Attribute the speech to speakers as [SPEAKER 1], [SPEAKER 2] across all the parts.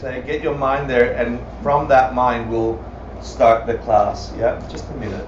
[SPEAKER 1] say, get your mind there, and from that mind we'll start the class. Yeah, just a minute.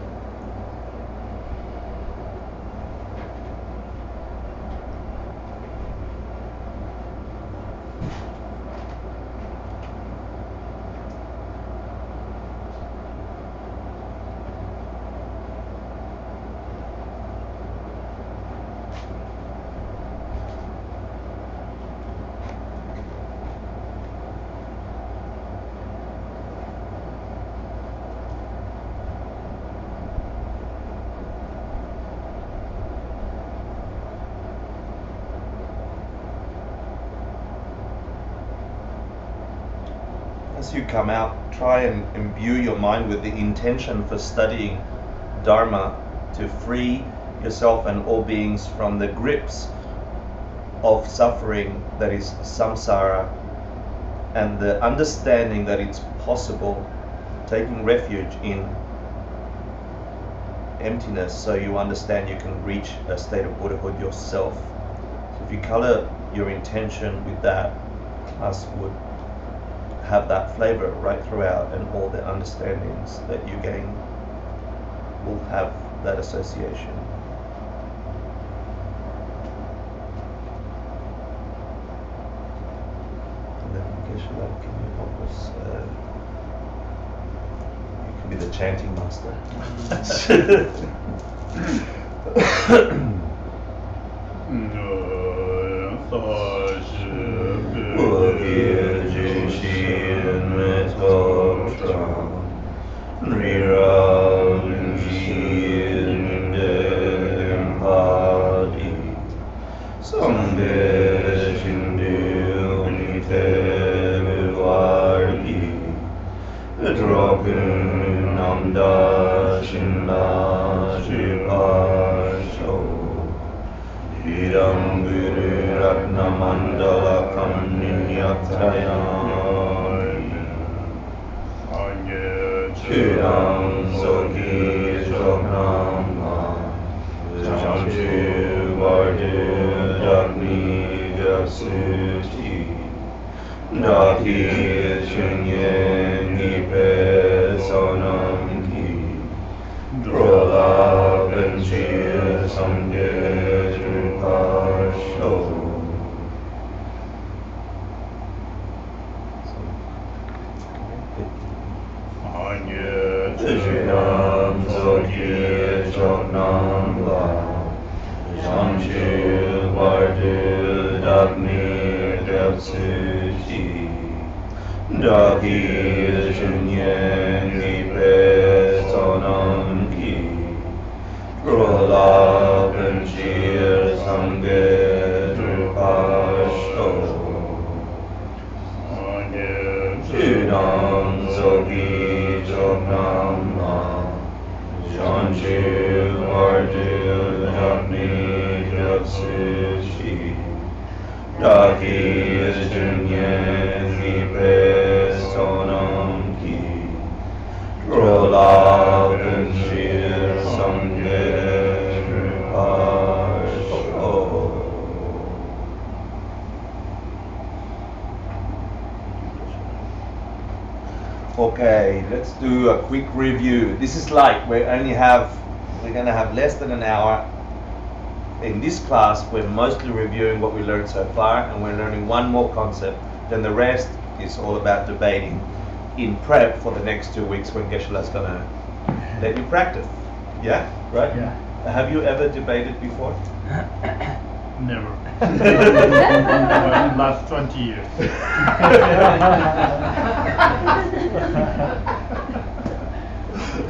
[SPEAKER 1] As you come out, try and imbue your mind with the intention for studying Dharma to free yourself and all beings from the grips of suffering that is samsara, and the understanding that it's possible, taking refuge in emptiness so you understand you can reach a state of Buddhahood yourself. So if you color your intention with that, class would have that flavor right throughout, and all the understandings that you gain will have that association. And then Geshe-la, can you help us? You can be the chanting master. Okay, let's do a quick review. This is light. We're going to have less than an hour. In this class, we're mostly reviewing what we learned so far, and we're learning one more concept. Then the rest is all about debating in prep for the next 2 weeks when Geshe-la's going to let you practice. Yeah? Right?
[SPEAKER 2] Yeah.
[SPEAKER 1] Have you ever debated before?
[SPEAKER 2] Never. Well, last 20 years.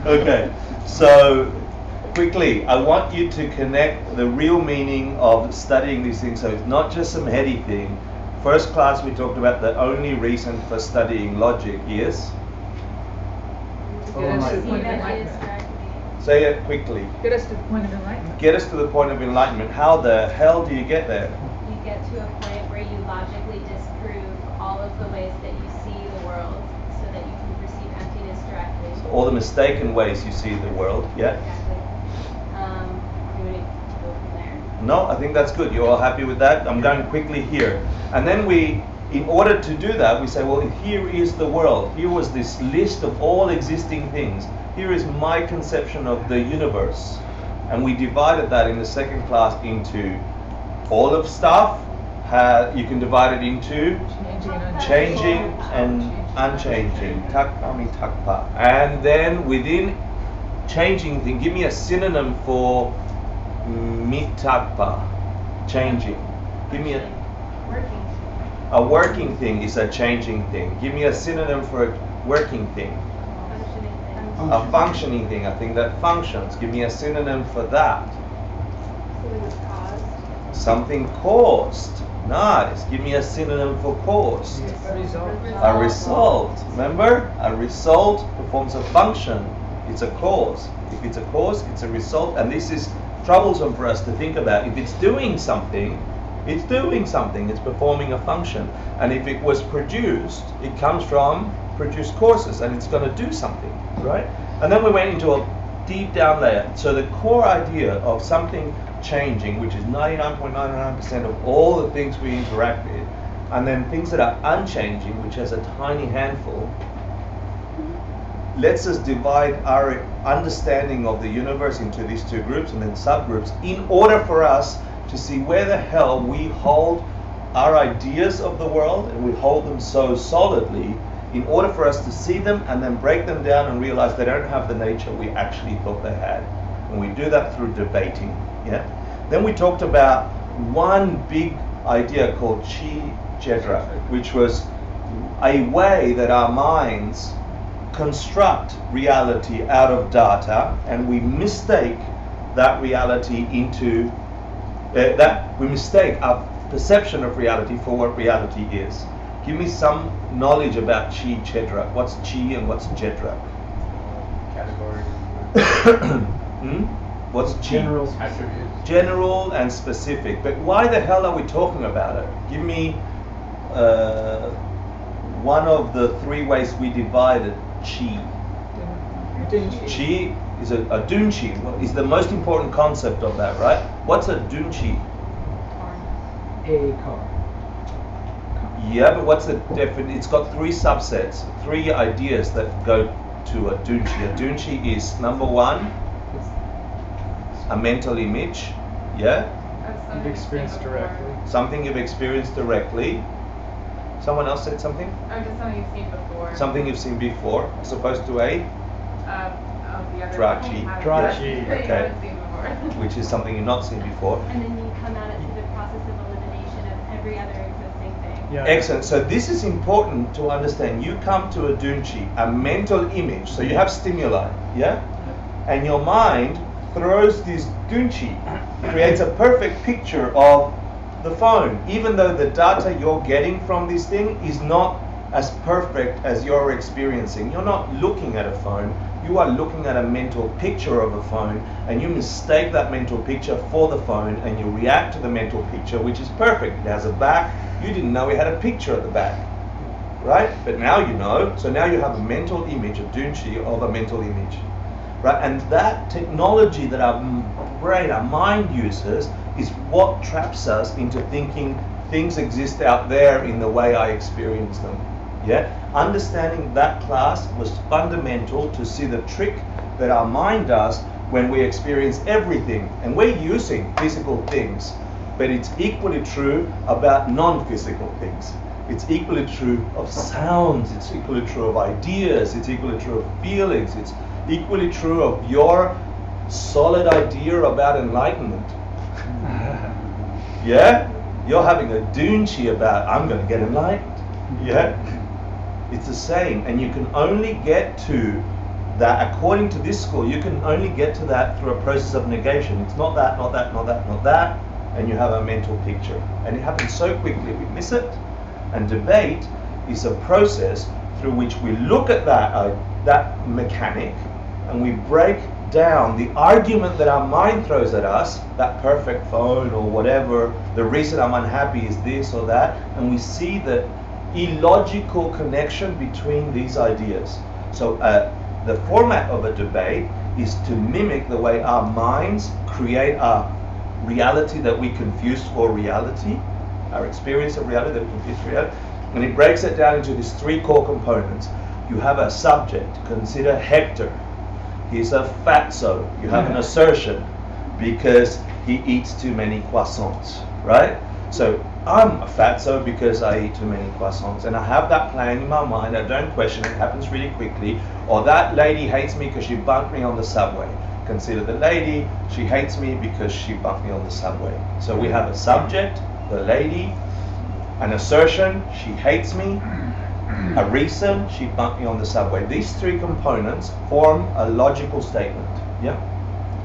[SPEAKER 1] Okay, so quickly, I want you to connect the real meaning of studying these things. So it's not just some heady thing. First class we talked about the only reason for studying logic is? Say it quickly.
[SPEAKER 3] Get us to the point of enlightenment.
[SPEAKER 1] Get us to the point of enlightenment. How the hell do you get there?
[SPEAKER 4] You get to a point where you logically disprove all of the ways that you see the world so that you can perceive emptiness directly.
[SPEAKER 1] So all the mistaken ways you see the world, yeah?
[SPEAKER 4] Exactly. You want to go from there?
[SPEAKER 1] No, I think that's good. You're all happy with that? I'm going quickly here. And then we in order to do that, we say, well, here is the world. Here was this list of all existing things. Here is my conception of the universe. And we divided that in the second class into all of stuff. You can divide it into changing and unchanging. Takpa, takpa. And then within changing thing, give me a synonym for mitakpa, changing. Give me a working thing is a changing thing. Give me a synonym for a working thing. A functioning thing, a thing that functions. Give me a synonym for that. Something caused. Nice. Give me a synonym for cause. A result. Remember? A result performs a function. It's a cause. If it's a cause, it's a result. And this is troublesome for us to think about. If it's doing something, it's doing something. It's performing a function. And if it was produced, it comes from produced causes, and it's going to do something, right? And then we went into a deep down layer. So the core idea of something changing, which is 99.99% of all the things we interact with, and then things that are unchanging, which has a tiny handful, lets us divide our understanding of the universe into these two groups and then subgroups in order for us to see where the hell we hold our ideas of the world, and we hold them so solidly in order for us to see them and then break them down and realize they don't have the nature we actually thought they had. And we do that through debating. Yeah. Then we talked about one big idea called chi jedra, which was a way that our minds construct reality out of data, and we mistake that reality into we mistake our perception of reality for what reality is. Give me some knowledge about chi jedra. What's chi and what's jedra?
[SPEAKER 3] Categories.
[SPEAKER 1] What's chi?
[SPEAKER 3] General attributes.
[SPEAKER 1] General and specific. But why the hell are we talking about it? Give me one of the three ways we divided chi. Chi is a dunchi. Is the most important concept of that, right? What's a dunchi?
[SPEAKER 5] A car.
[SPEAKER 1] Yeah, but what's the definition? It's got three subsets, three ideas that go to a dunchi. A dunchi is number one, a mental image. Yeah?
[SPEAKER 3] You've experienced directly.
[SPEAKER 1] Something you've experienced directly. Someone else said something?
[SPEAKER 6] Or just something you've seen before.
[SPEAKER 1] Something you've seen before, as opposed to a
[SPEAKER 6] The other
[SPEAKER 1] Drachi.
[SPEAKER 3] Drachi.
[SPEAKER 6] That you
[SPEAKER 1] Okay.
[SPEAKER 6] haven't seen before.
[SPEAKER 1] which is something you've not seen before.
[SPEAKER 4] And then you come at it through the process of elimination of every other existing thing.
[SPEAKER 3] Yeah.
[SPEAKER 1] Excellent. So this is important to understand. You come to a dunchi, a mental image. So you have stimuli, yeah? And your mind throws this dunchi, creates a perfect picture of the phone, even though the data you're getting from this thing is not as perfect as you're experiencing. You're not looking at a phone, you are looking at a mental picture of a phone, and you mistake that mental picture for the phone, and you react to the mental picture, which is perfect. It has a back. You didn't know it had a picture at the back, right? But now you know. So now you have a mental image, a dunchi of a mental image, right? And that technology that our brain, our mind uses, is what traps us into thinking things exist out there in the way I experience them. Yeah, understanding that class was fundamental to see the trick that our mind does when we experience everything, and we're using physical things, but it's equally true about non-physical things. It's equally true of sounds, it's equally true of ideas, it's equally true of feelings, it's equally true of your solid idea about enlightenment. Yeah? You're having a dunchi about, I'm going to get enlightened. Yeah? It's the same, and you can only get to that, according to this school, you can only get to that through a process of negation. It's not that, not that, not that, not that, and you have a mental picture. And it happens so quickly, we miss it. And debate is a process through which we look at that mechanic, and we break down the argument that our mind throws at us, that perfect phone or whatever, the reason I'm unhappy is this or that, and we see the illogical connection between these ideas. So the format of a debate is to mimic the way our minds create a reality that we confuse for reality, our experience of reality that we confuse for reality, And it breaks it down into these three core components. You have a subject, consider Hector. He's a fatso. You have an assertion because he eats too many croissants, right? So I'm a fatso because I eat too many croissants, and I have that plan in my mind. I don't question it, happens really quickly. Or that lady hates me because she bumped me on the subway. Consider the lady, she hates me because she bumped me on the subway. So we have a subject, the lady, an assertion, she hates me, a reason, she bumped me on the subway. These three components form a logical statement. Yeah?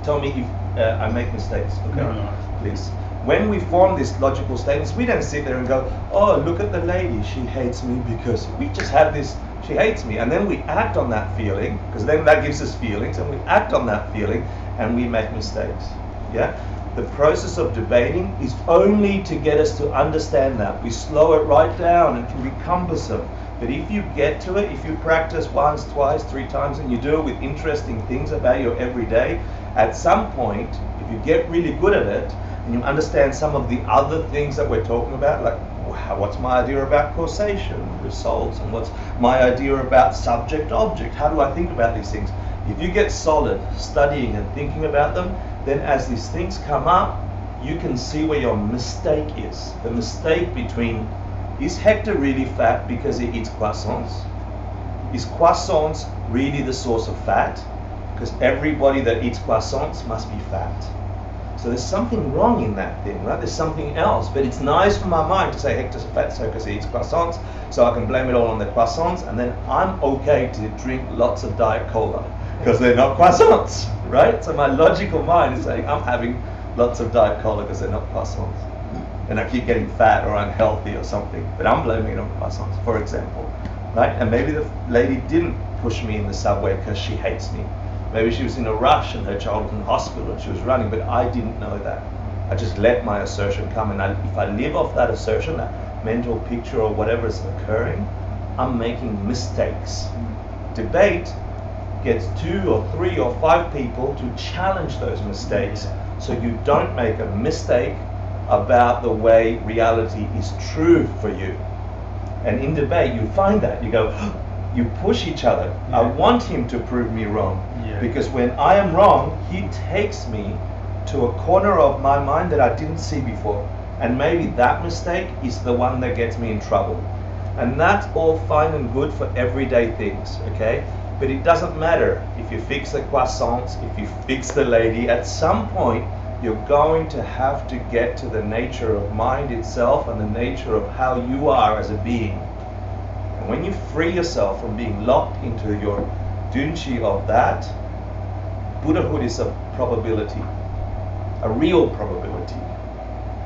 [SPEAKER 1] Tell me if I make mistakes, okay?
[SPEAKER 2] No.
[SPEAKER 1] Please. When we form these logical statements, we don't sit there and go, oh, look at the lady, she hates me because we just have this, she hates me. And then we act on that feeling, because then that gives us feelings, and we act on that feeling and we make mistakes. Yeah? The process of debating is only to get us to understand that. We slow it right down and it can be cumbersome. But if you get to it, if you practice once, twice, 3 times, and you do it with interesting things about your everyday, at some point, if you get really good at it, and you understand some of the other things that we're talking about, like what's my idea about causation, results, and what's my idea about subject-object, how do I think about these things? If you get solid studying and thinking about them, then as these things come up, you can see where your mistake is. The mistake between, is Hector really fat because he eats croissants? Is croissants really the source of fat? Because everybody that eats croissants must be fat. So there's something wrong in that thing, right? There's something else. But it's nice for my mind to say Hector's fat so because he eats croissants, so I can blame it all on the croissants, and then I'm okay to drink lots of Diet Cola because they're not croissants, right? So my logical mind is saying I'm having lots of Diet Cola because they're not croissants. And I keep getting fat or unhealthy or something, but I'm blaming it on croissants, for example, right? And maybe the lady didn't push me in the subway because she hates me. Maybe she was in a rush and her child was in hospital and she was running, but I didn't know that. I just let my assertion come, and if I live off that assertion, that mental picture or whatever is occurring, I'm making mistakes. Debate gets 2 or 3 or 5 people to challenge those mistakes so you don't make a mistake about the way reality is true for you. And in debate, you find that. You go, you push each other.
[SPEAKER 2] Yeah.
[SPEAKER 1] I want him to prove me wrong.
[SPEAKER 2] Yeah.
[SPEAKER 1] Because when I am wrong, he takes me to a corner of my mind that I didn't see before. And maybe that mistake is the one that gets me in trouble. And that's all fine and good for everyday things, okay? But it doesn't matter if you fix the croissants, if you fix the lady. At some point, you're going to have to get to the nature of mind itself and the nature of how you are as a being. And when you free yourself from being locked into your dunchi of that, Buddhahood is a probability, a real probability.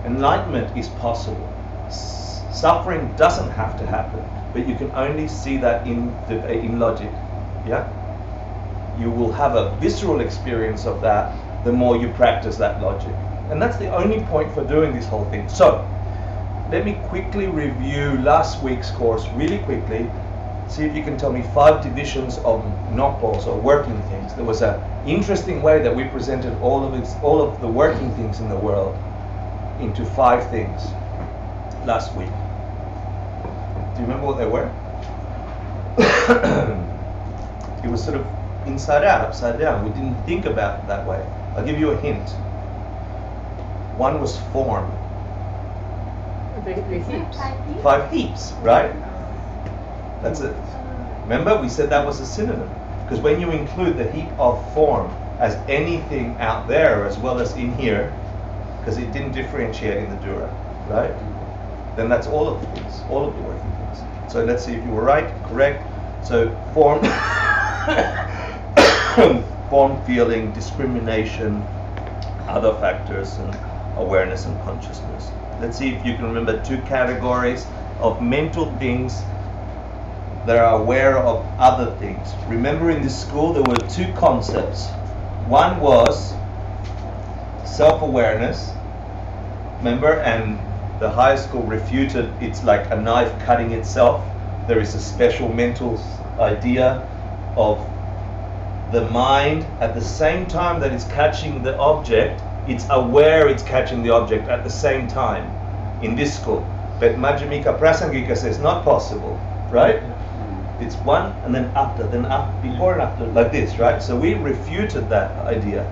[SPEAKER 1] Enlightenment is possible. Suffering doesn't have to happen, but you can only see that in logic. Yeah? You will have a visceral experience of that the more you practice that logic. And that's the only point for doing this whole thing. So, let me quickly review last week's course really quickly. See if you can tell me 5 divisions of nopos or working things. There was an interesting way that we presented all of the working things in the world into 5 things last week. Do you remember what they were? It was sort of inside out, upside down. We didn't think about it that way. I'll give you a hint. One was form.
[SPEAKER 6] The heaps.
[SPEAKER 1] 5 heaps, right? That's it. Remember, we said that was a synonym. Because when you include the heap of form as anything out there as well as in here, because it didn't differentiate in the Dura, right? Then that's all of the things, all of the working things. So let's see if you were right, correct. So form, form, feeling, discrimination, other factors, and awareness and consciousness. Let's see if you can remember 2 categories of mental things that are aware of other things. Remember, in this school there were 2 concepts. One was self-awareness, remember, and the high school refuted it's like a knife cutting itself. There is a special mental idea of the mind at the same time that it's catching the object, it's aware it's catching the object at the same time in this school. But Madhyamika Prasangika says not possible, right? It's one and then after, before and after, like this, right? So we refuted that idea,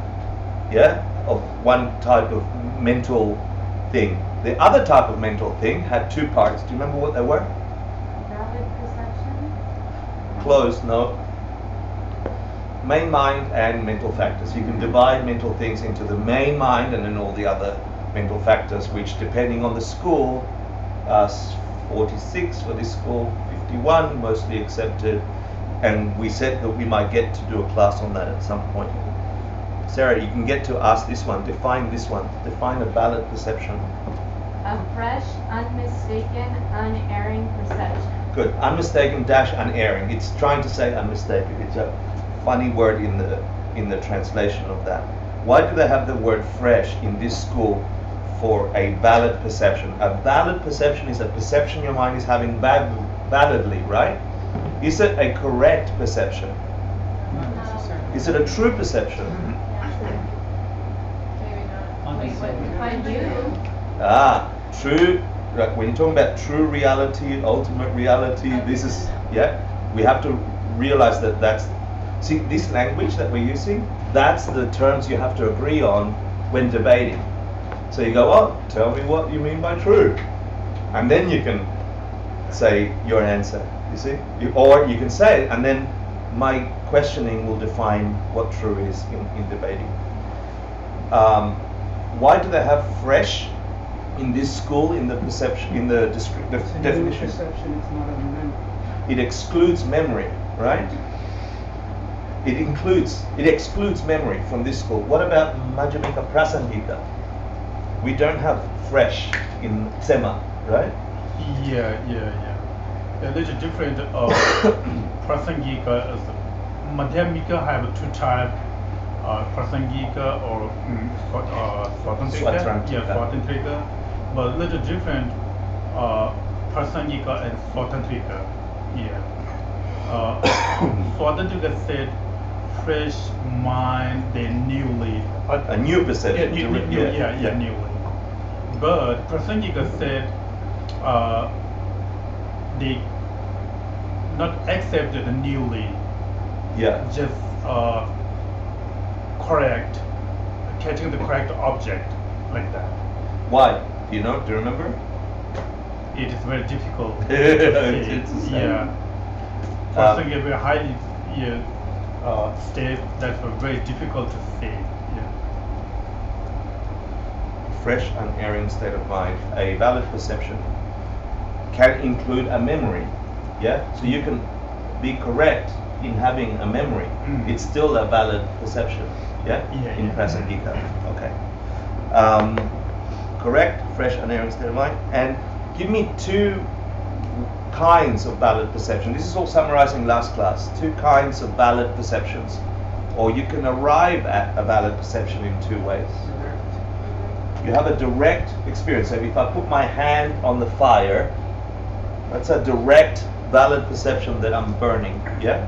[SPEAKER 1] yeah, of one type of mental thing. The other type of mental thing had two parts. Do you remember what they were?
[SPEAKER 4] Valid perception?
[SPEAKER 1] Close, no. Main mind and mental factors. You can divide mental things into the main mind and then all the other mental factors, which depending on the school, 46 for this school, 51 mostly accepted, and we said that we might get to do a class on that at some point. Sarah, you can get to ask this one, define a valid perception.
[SPEAKER 4] A fresh, unmistaken, unerring perception.
[SPEAKER 1] Good, unmistaken dash unerring. It's trying to say unmistaken. It's a funny word in the translation of that. Why do they have the word fresh in this school for a valid perception? A valid perception is a perception your mind is having validly, right? Is it a correct perception?
[SPEAKER 5] Not necessarily.
[SPEAKER 1] Is it a true perception?
[SPEAKER 4] Maybe not. Wait, what define you?
[SPEAKER 1] True. When you're talking about true reality, ultimate reality, this is, yeah, we have to realize that see, this language that we're using, that's the terms you have to agree on when debating. So you go, oh, tell me what you mean by true. And then you can say your answer, you see? Or you can say it, and then my questioning will define what true is in debating. Why do they have fresh in this school, in the perception, in the definition?
[SPEAKER 5] Perception, it's not a memory.
[SPEAKER 1] It excludes memory, right? It excludes memory from this school. What about Madhyamika Prasangika? We don't have fresh in Sema, right?
[SPEAKER 2] Yeah. There's a different Prasangika. Madhyamika have two types, Prasangika or Swatantrika. Yeah, Swatantrika. But little different Prasangika and Swatantrika. Yeah. Swatantrika said fresh mind, then newly.
[SPEAKER 1] A new perception.
[SPEAKER 2] Newly. But Prasangika said they not accepted newly.
[SPEAKER 1] Yeah.
[SPEAKER 2] Just correct, catching the correct object like that.
[SPEAKER 1] Why? Do you know? Do you remember?
[SPEAKER 2] It is very difficult.
[SPEAKER 1] It's the same.
[SPEAKER 2] Yeah. Prasangika very highly state that's very difficult to say. Yeah.
[SPEAKER 1] Fresh, unerring state of mind. A valid perception can include a memory. Yeah. So you can be correct in having a memory. It's still a valid perception. Yeah. In Prasangika. Okay. Correct, fresh, unerring state of mind. And give me two kinds of valid perception. This is all summarizing last class. Two kinds of valid perceptions. Or you can arrive at a valid perception in two ways. You have a direct experience. So if I put my hand on the fire, that's a direct valid perception that I'm burning. Yeah?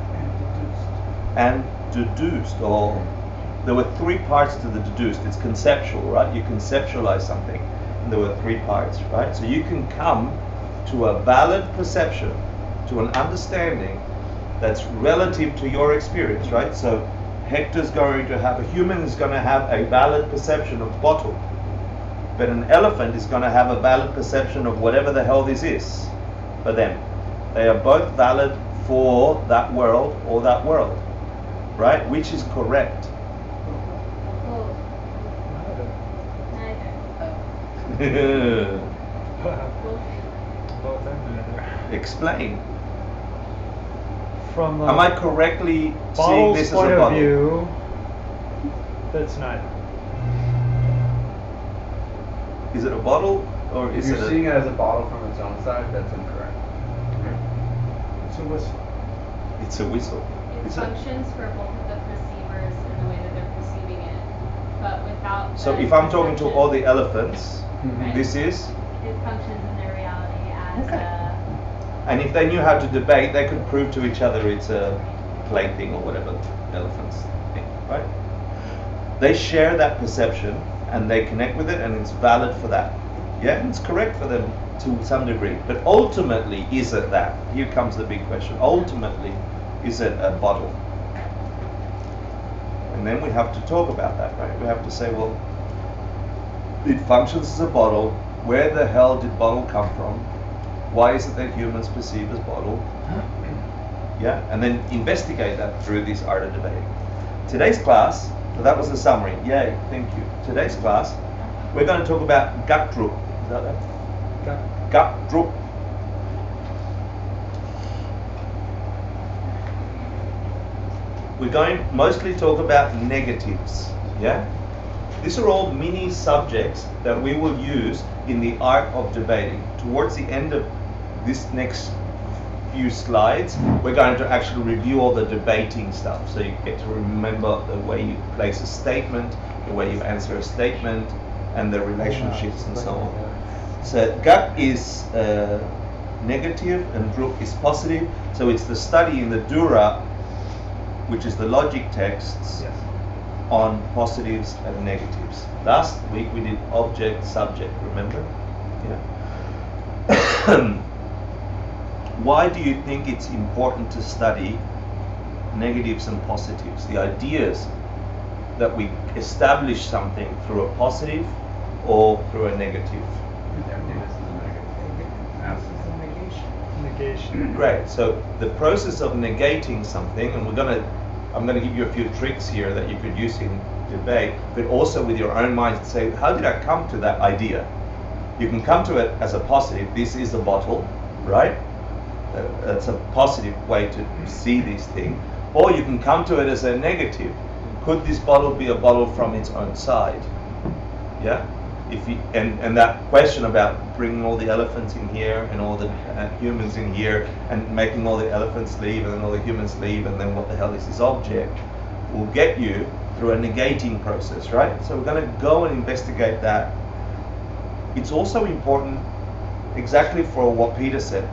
[SPEAKER 1] And deduced, or there were three parts to the deduced. It's conceptual, right? You conceptualize something. And there were three parts, right? So you can come to a valid perception, to an understanding that's relative to your experience, right? So Hector's going to have, a human is going to have a valid perception of bottle, but an elephant is going to have a valid perception of whatever the hell this is for them. They are both valid for that world or that world, right? Which is correct? Explain.
[SPEAKER 3] From
[SPEAKER 1] Am I correctly seeing
[SPEAKER 3] bottle's
[SPEAKER 1] this as
[SPEAKER 3] point
[SPEAKER 1] a
[SPEAKER 3] of
[SPEAKER 1] bottle?
[SPEAKER 3] view, that's neither.
[SPEAKER 1] Is it a bottle or
[SPEAKER 7] If
[SPEAKER 1] is
[SPEAKER 7] you're
[SPEAKER 1] it
[SPEAKER 7] seeing it as a bottle from its own side, that's incorrect.
[SPEAKER 3] It's a whistle.
[SPEAKER 1] It's a whistle.
[SPEAKER 4] It
[SPEAKER 1] Is it?
[SPEAKER 4] functions for both of the perceivers in the way that they're perceiving it, but without.
[SPEAKER 1] So
[SPEAKER 4] the
[SPEAKER 1] if I'm talking to
[SPEAKER 4] perception,
[SPEAKER 1] all the elephants,
[SPEAKER 4] Right.
[SPEAKER 1] this is,
[SPEAKER 4] It functions in their reality as
[SPEAKER 1] Okay.
[SPEAKER 4] a.
[SPEAKER 1] and if they knew how to debate, they could prove to each other it's a plaything or whatever elephants think, right? They share that perception and they connect with it and it's valid for that. Yeah, it's correct for them to some degree. But ultimately, is it that? Here comes the big question. Ultimately, is it a bottle? And then we have to talk about that, right? We have to say, well, it functions as a bottle. Where the hell did bottle come from? Why is it that humans perceive as bottle? Yeah, and then investigate that through this art of debating. Today's class, so that was the summary. Yay, thank you. Today's class, we're going to talk about Gutdruck. Is that it? Gutdruck. We're going to mostly talk about negatives. Yeah? These are all mini subjects that we will use in the art of debating. Towards the end of this next few slides, we're going to actually review all the debating stuff. So you get to remember the way you place a statement, the way you answer a statement, and the relationships and so on. So gut is negative and druck is positive. So it's the study in the Dura, which is the logic texts,
[SPEAKER 3] Yes.
[SPEAKER 1] on positives and negatives. Last week we did object, subject, remember? Yeah. Why do you think it's important to study negatives and positives? The ideas that we establish something through a positive or through a negative.
[SPEAKER 7] Emptiness is a negative. Absence is a negation.
[SPEAKER 3] Negation.
[SPEAKER 1] Great. So the process of negating something, and I'm gonna give you a few tricks here that you could use in debate, but also with your own mind say, how did I come to that idea? You can come to it as a positive. This is a bottle, right? That's a positive way to see these things. Or you can come to it as a negative. Could this bottle be a bottle from its own side? Yeah. And that question about bringing all the elephants in here and all the humans in here and making all the elephants leave and then all the humans leave and then what the hell is this object will get you through a negating process, right? So we're going to go and investigate that. It's also important, exactly for what Peter said,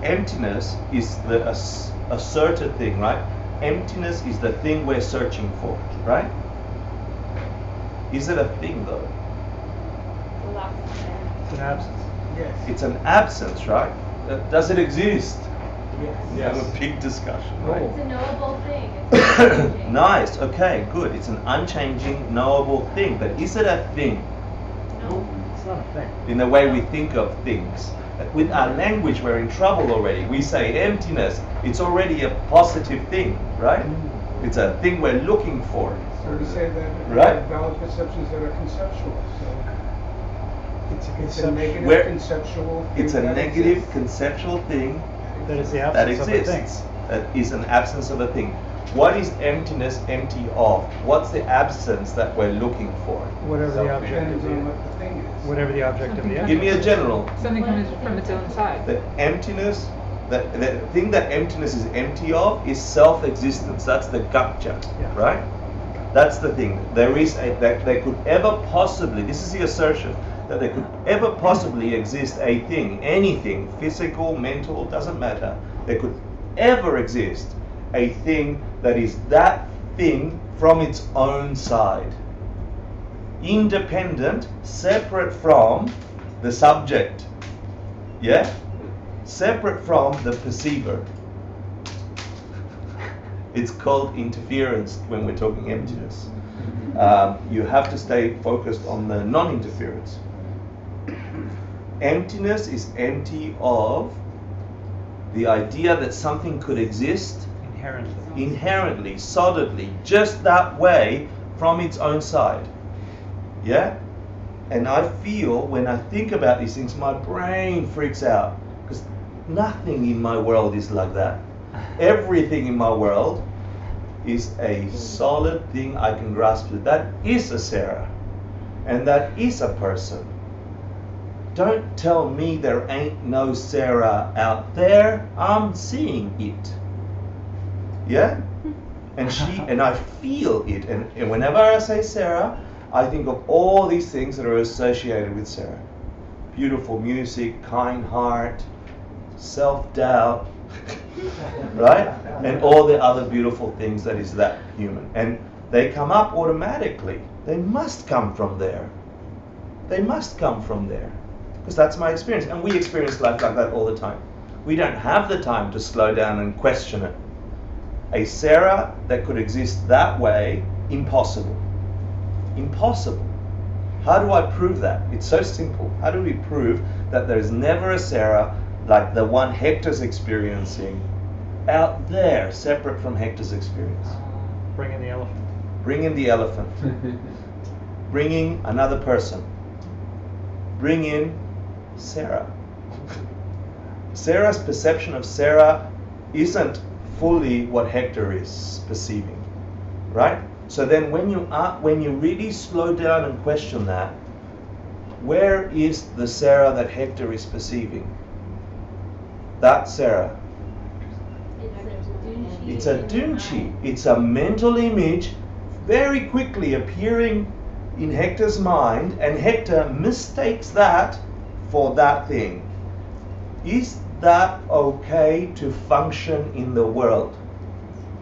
[SPEAKER 1] emptiness is the asserted thing, right? Emptiness is the thing we're searching for, right? Is it a thing though?
[SPEAKER 3] It's an absence.
[SPEAKER 5] Yes.
[SPEAKER 1] It's an absence, right? Does it exist?
[SPEAKER 5] Yes.
[SPEAKER 1] We have a big discussion, right?
[SPEAKER 4] It's a knowable thing. It's unchanging.
[SPEAKER 1] Nice, okay, good. It's an unchanging, knowable thing. But is it a thing?
[SPEAKER 4] No.
[SPEAKER 3] It's not a thing.
[SPEAKER 1] In the way we think of things. With our language, we're in trouble already. We say emptiness, it's already a positive thing, right? It's a thing we're looking for.
[SPEAKER 8] So we say that
[SPEAKER 1] Right.
[SPEAKER 8] valid perceptions that are conceptual. So
[SPEAKER 3] It's a
[SPEAKER 8] it's a
[SPEAKER 3] conception
[SPEAKER 8] negative
[SPEAKER 1] Where-
[SPEAKER 8] conceptual thing
[SPEAKER 1] It's a
[SPEAKER 8] that
[SPEAKER 1] negative
[SPEAKER 8] exists.
[SPEAKER 1] conceptual thing
[SPEAKER 3] that is the
[SPEAKER 1] that
[SPEAKER 3] absence of a thing.
[SPEAKER 1] exists. That is an absence of a thing. What is emptiness empty of? What's the absence that we're looking for?
[SPEAKER 3] Whatever the object
[SPEAKER 8] Depends
[SPEAKER 3] of
[SPEAKER 8] on
[SPEAKER 3] the
[SPEAKER 8] what the thing is.
[SPEAKER 3] whatever the object of the
[SPEAKER 1] Give me a general.
[SPEAKER 6] Something comes from its own side.
[SPEAKER 1] The emptiness, the thing that emptiness is empty of is self-existence. That's the gotcha,
[SPEAKER 3] Yeah.
[SPEAKER 1] right? That's the thing. There is that there could ever possibly, this is the assertion, that there could ever possibly exist a thing, anything, physical, mental, doesn't matter. There could ever exist a thing that is that thing from its own side. Independent, separate from the subject. Yeah? Separate from the perceiver. It's called interference when we're talking emptiness. You have to stay focused on the non-interference. Emptiness is empty of the idea that something could exist inherently, solidly, just that way from its own side. Yeah? And I feel when I think about these things, my brain freaks out because nothing in my world is like that. Everything in my world is a solid thing I can grasp with. That is a Sarah. And that is a person. Don't tell me there ain't no Sarah out there. I'm seeing it. Yeah? And and I feel it. And whenever I say Sarah, I think of all these things that are associated with Sarah. Beautiful music, kind heart, self-doubt, right? And all the other beautiful things that is that human. And they come up automatically. They must come from there. They must come from there, because that's my experience. And we experience life like that all the time. We don't have the time to slow down and question it. A Sarah that could exist that way, impossible. Impossible. How do I prove that? It's so simple. How do we prove that there's never a Sarah like the one Hector's experiencing out there, separate from Hector's experience?
[SPEAKER 3] Bring in the elephant.
[SPEAKER 1] Bring in the elephant. Bring in another person. Bring in Sarah. Sarah's perception of Sarah isn't fully what Hector is perceiving, right? So then when you really slow down and question that, where is the Sarah that Hector is perceiving? That Sarah. It's a Dunchi. It's a mental image very quickly appearing in Hector's mind, and Hector mistakes that for that thing. Is that okay to function in the world?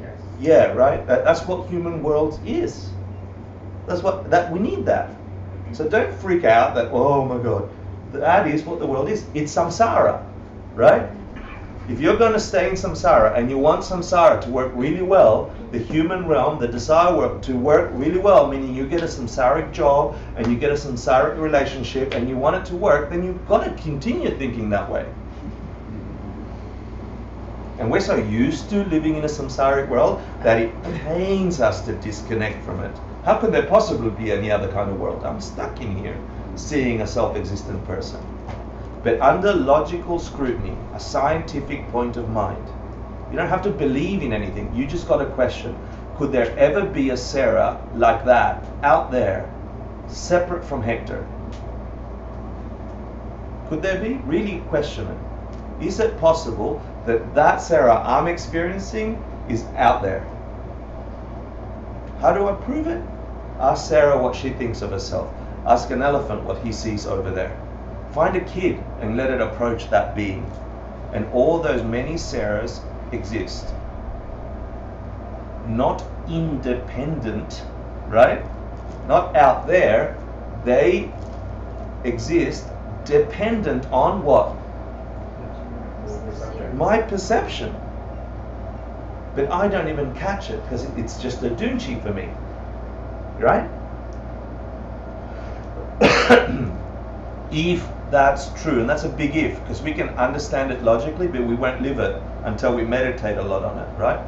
[SPEAKER 7] Yes.
[SPEAKER 1] Yeah, right? That's what human world is. We need that. So don't freak out that, oh my God, that is what the world is. It's samsara, right? If you're going to stay in samsara and you want samsara to work really well, the human realm, the desire work to work really well, meaning you get a samsaric job and you get a samsaric relationship and you want it to work, then you've got to continue thinking that way. And we're so used to living in a samsaric world that it pains us to disconnect from it. How could there possibly be any other kind of world? I'm stuck in here, seeing a self-existent person. But under logical scrutiny, a scientific point of mind, you don't have to believe in anything. You just got to question, could there ever be a Sarah like that out there, separate from Hector? Could there be? Really question it. Is it possible that that Sarah I'm experiencing is out there? How do I prove it? Ask Sarah what she thinks of herself. Ask an elephant what he sees over there. Find a kid and let it approach that being. And all those many Sarahs exist. Not independent, right? Not out there. They exist dependent on what? My perception. But I don't even catch it because it's just a dunchi for me, right? If that's true, and that's a big if, because we can understand it logically, but we won't live it until we meditate a lot on it, right?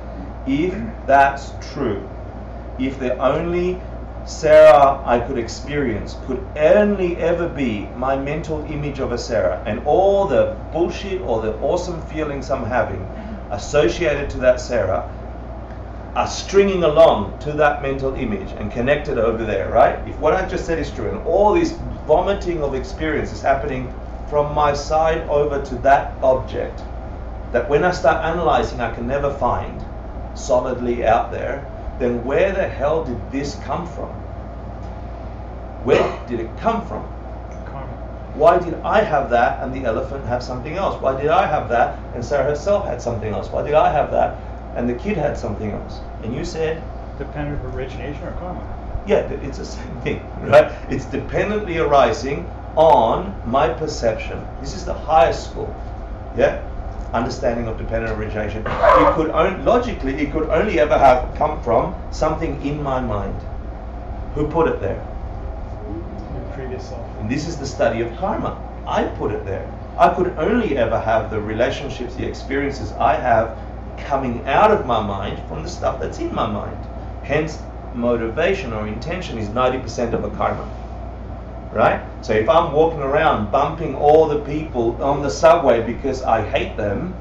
[SPEAKER 1] If that's true, if the only Sarah I could experience could only ever be my mental image of a Sarah, and all the bullshit or the awesome feelings I'm having associated to that Sarah are stringing along to that mental image and connected over there, right? If what I just said is true, and all this vomiting of experience is happening from my side over to that object, that when I start analyzing I can never find solidly out there, then where the hell did this come from? Where did it come from?
[SPEAKER 3] Karma.
[SPEAKER 1] Why did I have that and the elephant have something else? Why did I have that and Sarah herself had something else? Why did I have that and the kid had something else? And you said?
[SPEAKER 3] Dependent origination or karma?
[SPEAKER 1] Yeah, it's the same thing, right? It's dependently arising on my perception. This is the highest school, yeah? Understanding of dependent origination. It could logically, it could only ever have come from something in my mind. Who put it there?
[SPEAKER 3] Your previous self.
[SPEAKER 1] And this is the study of karma. I put it there. I could only ever have the relationships, the experiences I have coming out of my mind from the stuff that's in my mind. Hence, motivation or intention is 90% of a karma. Right? So if I'm walking around bumping all the people on the subway because I hate them,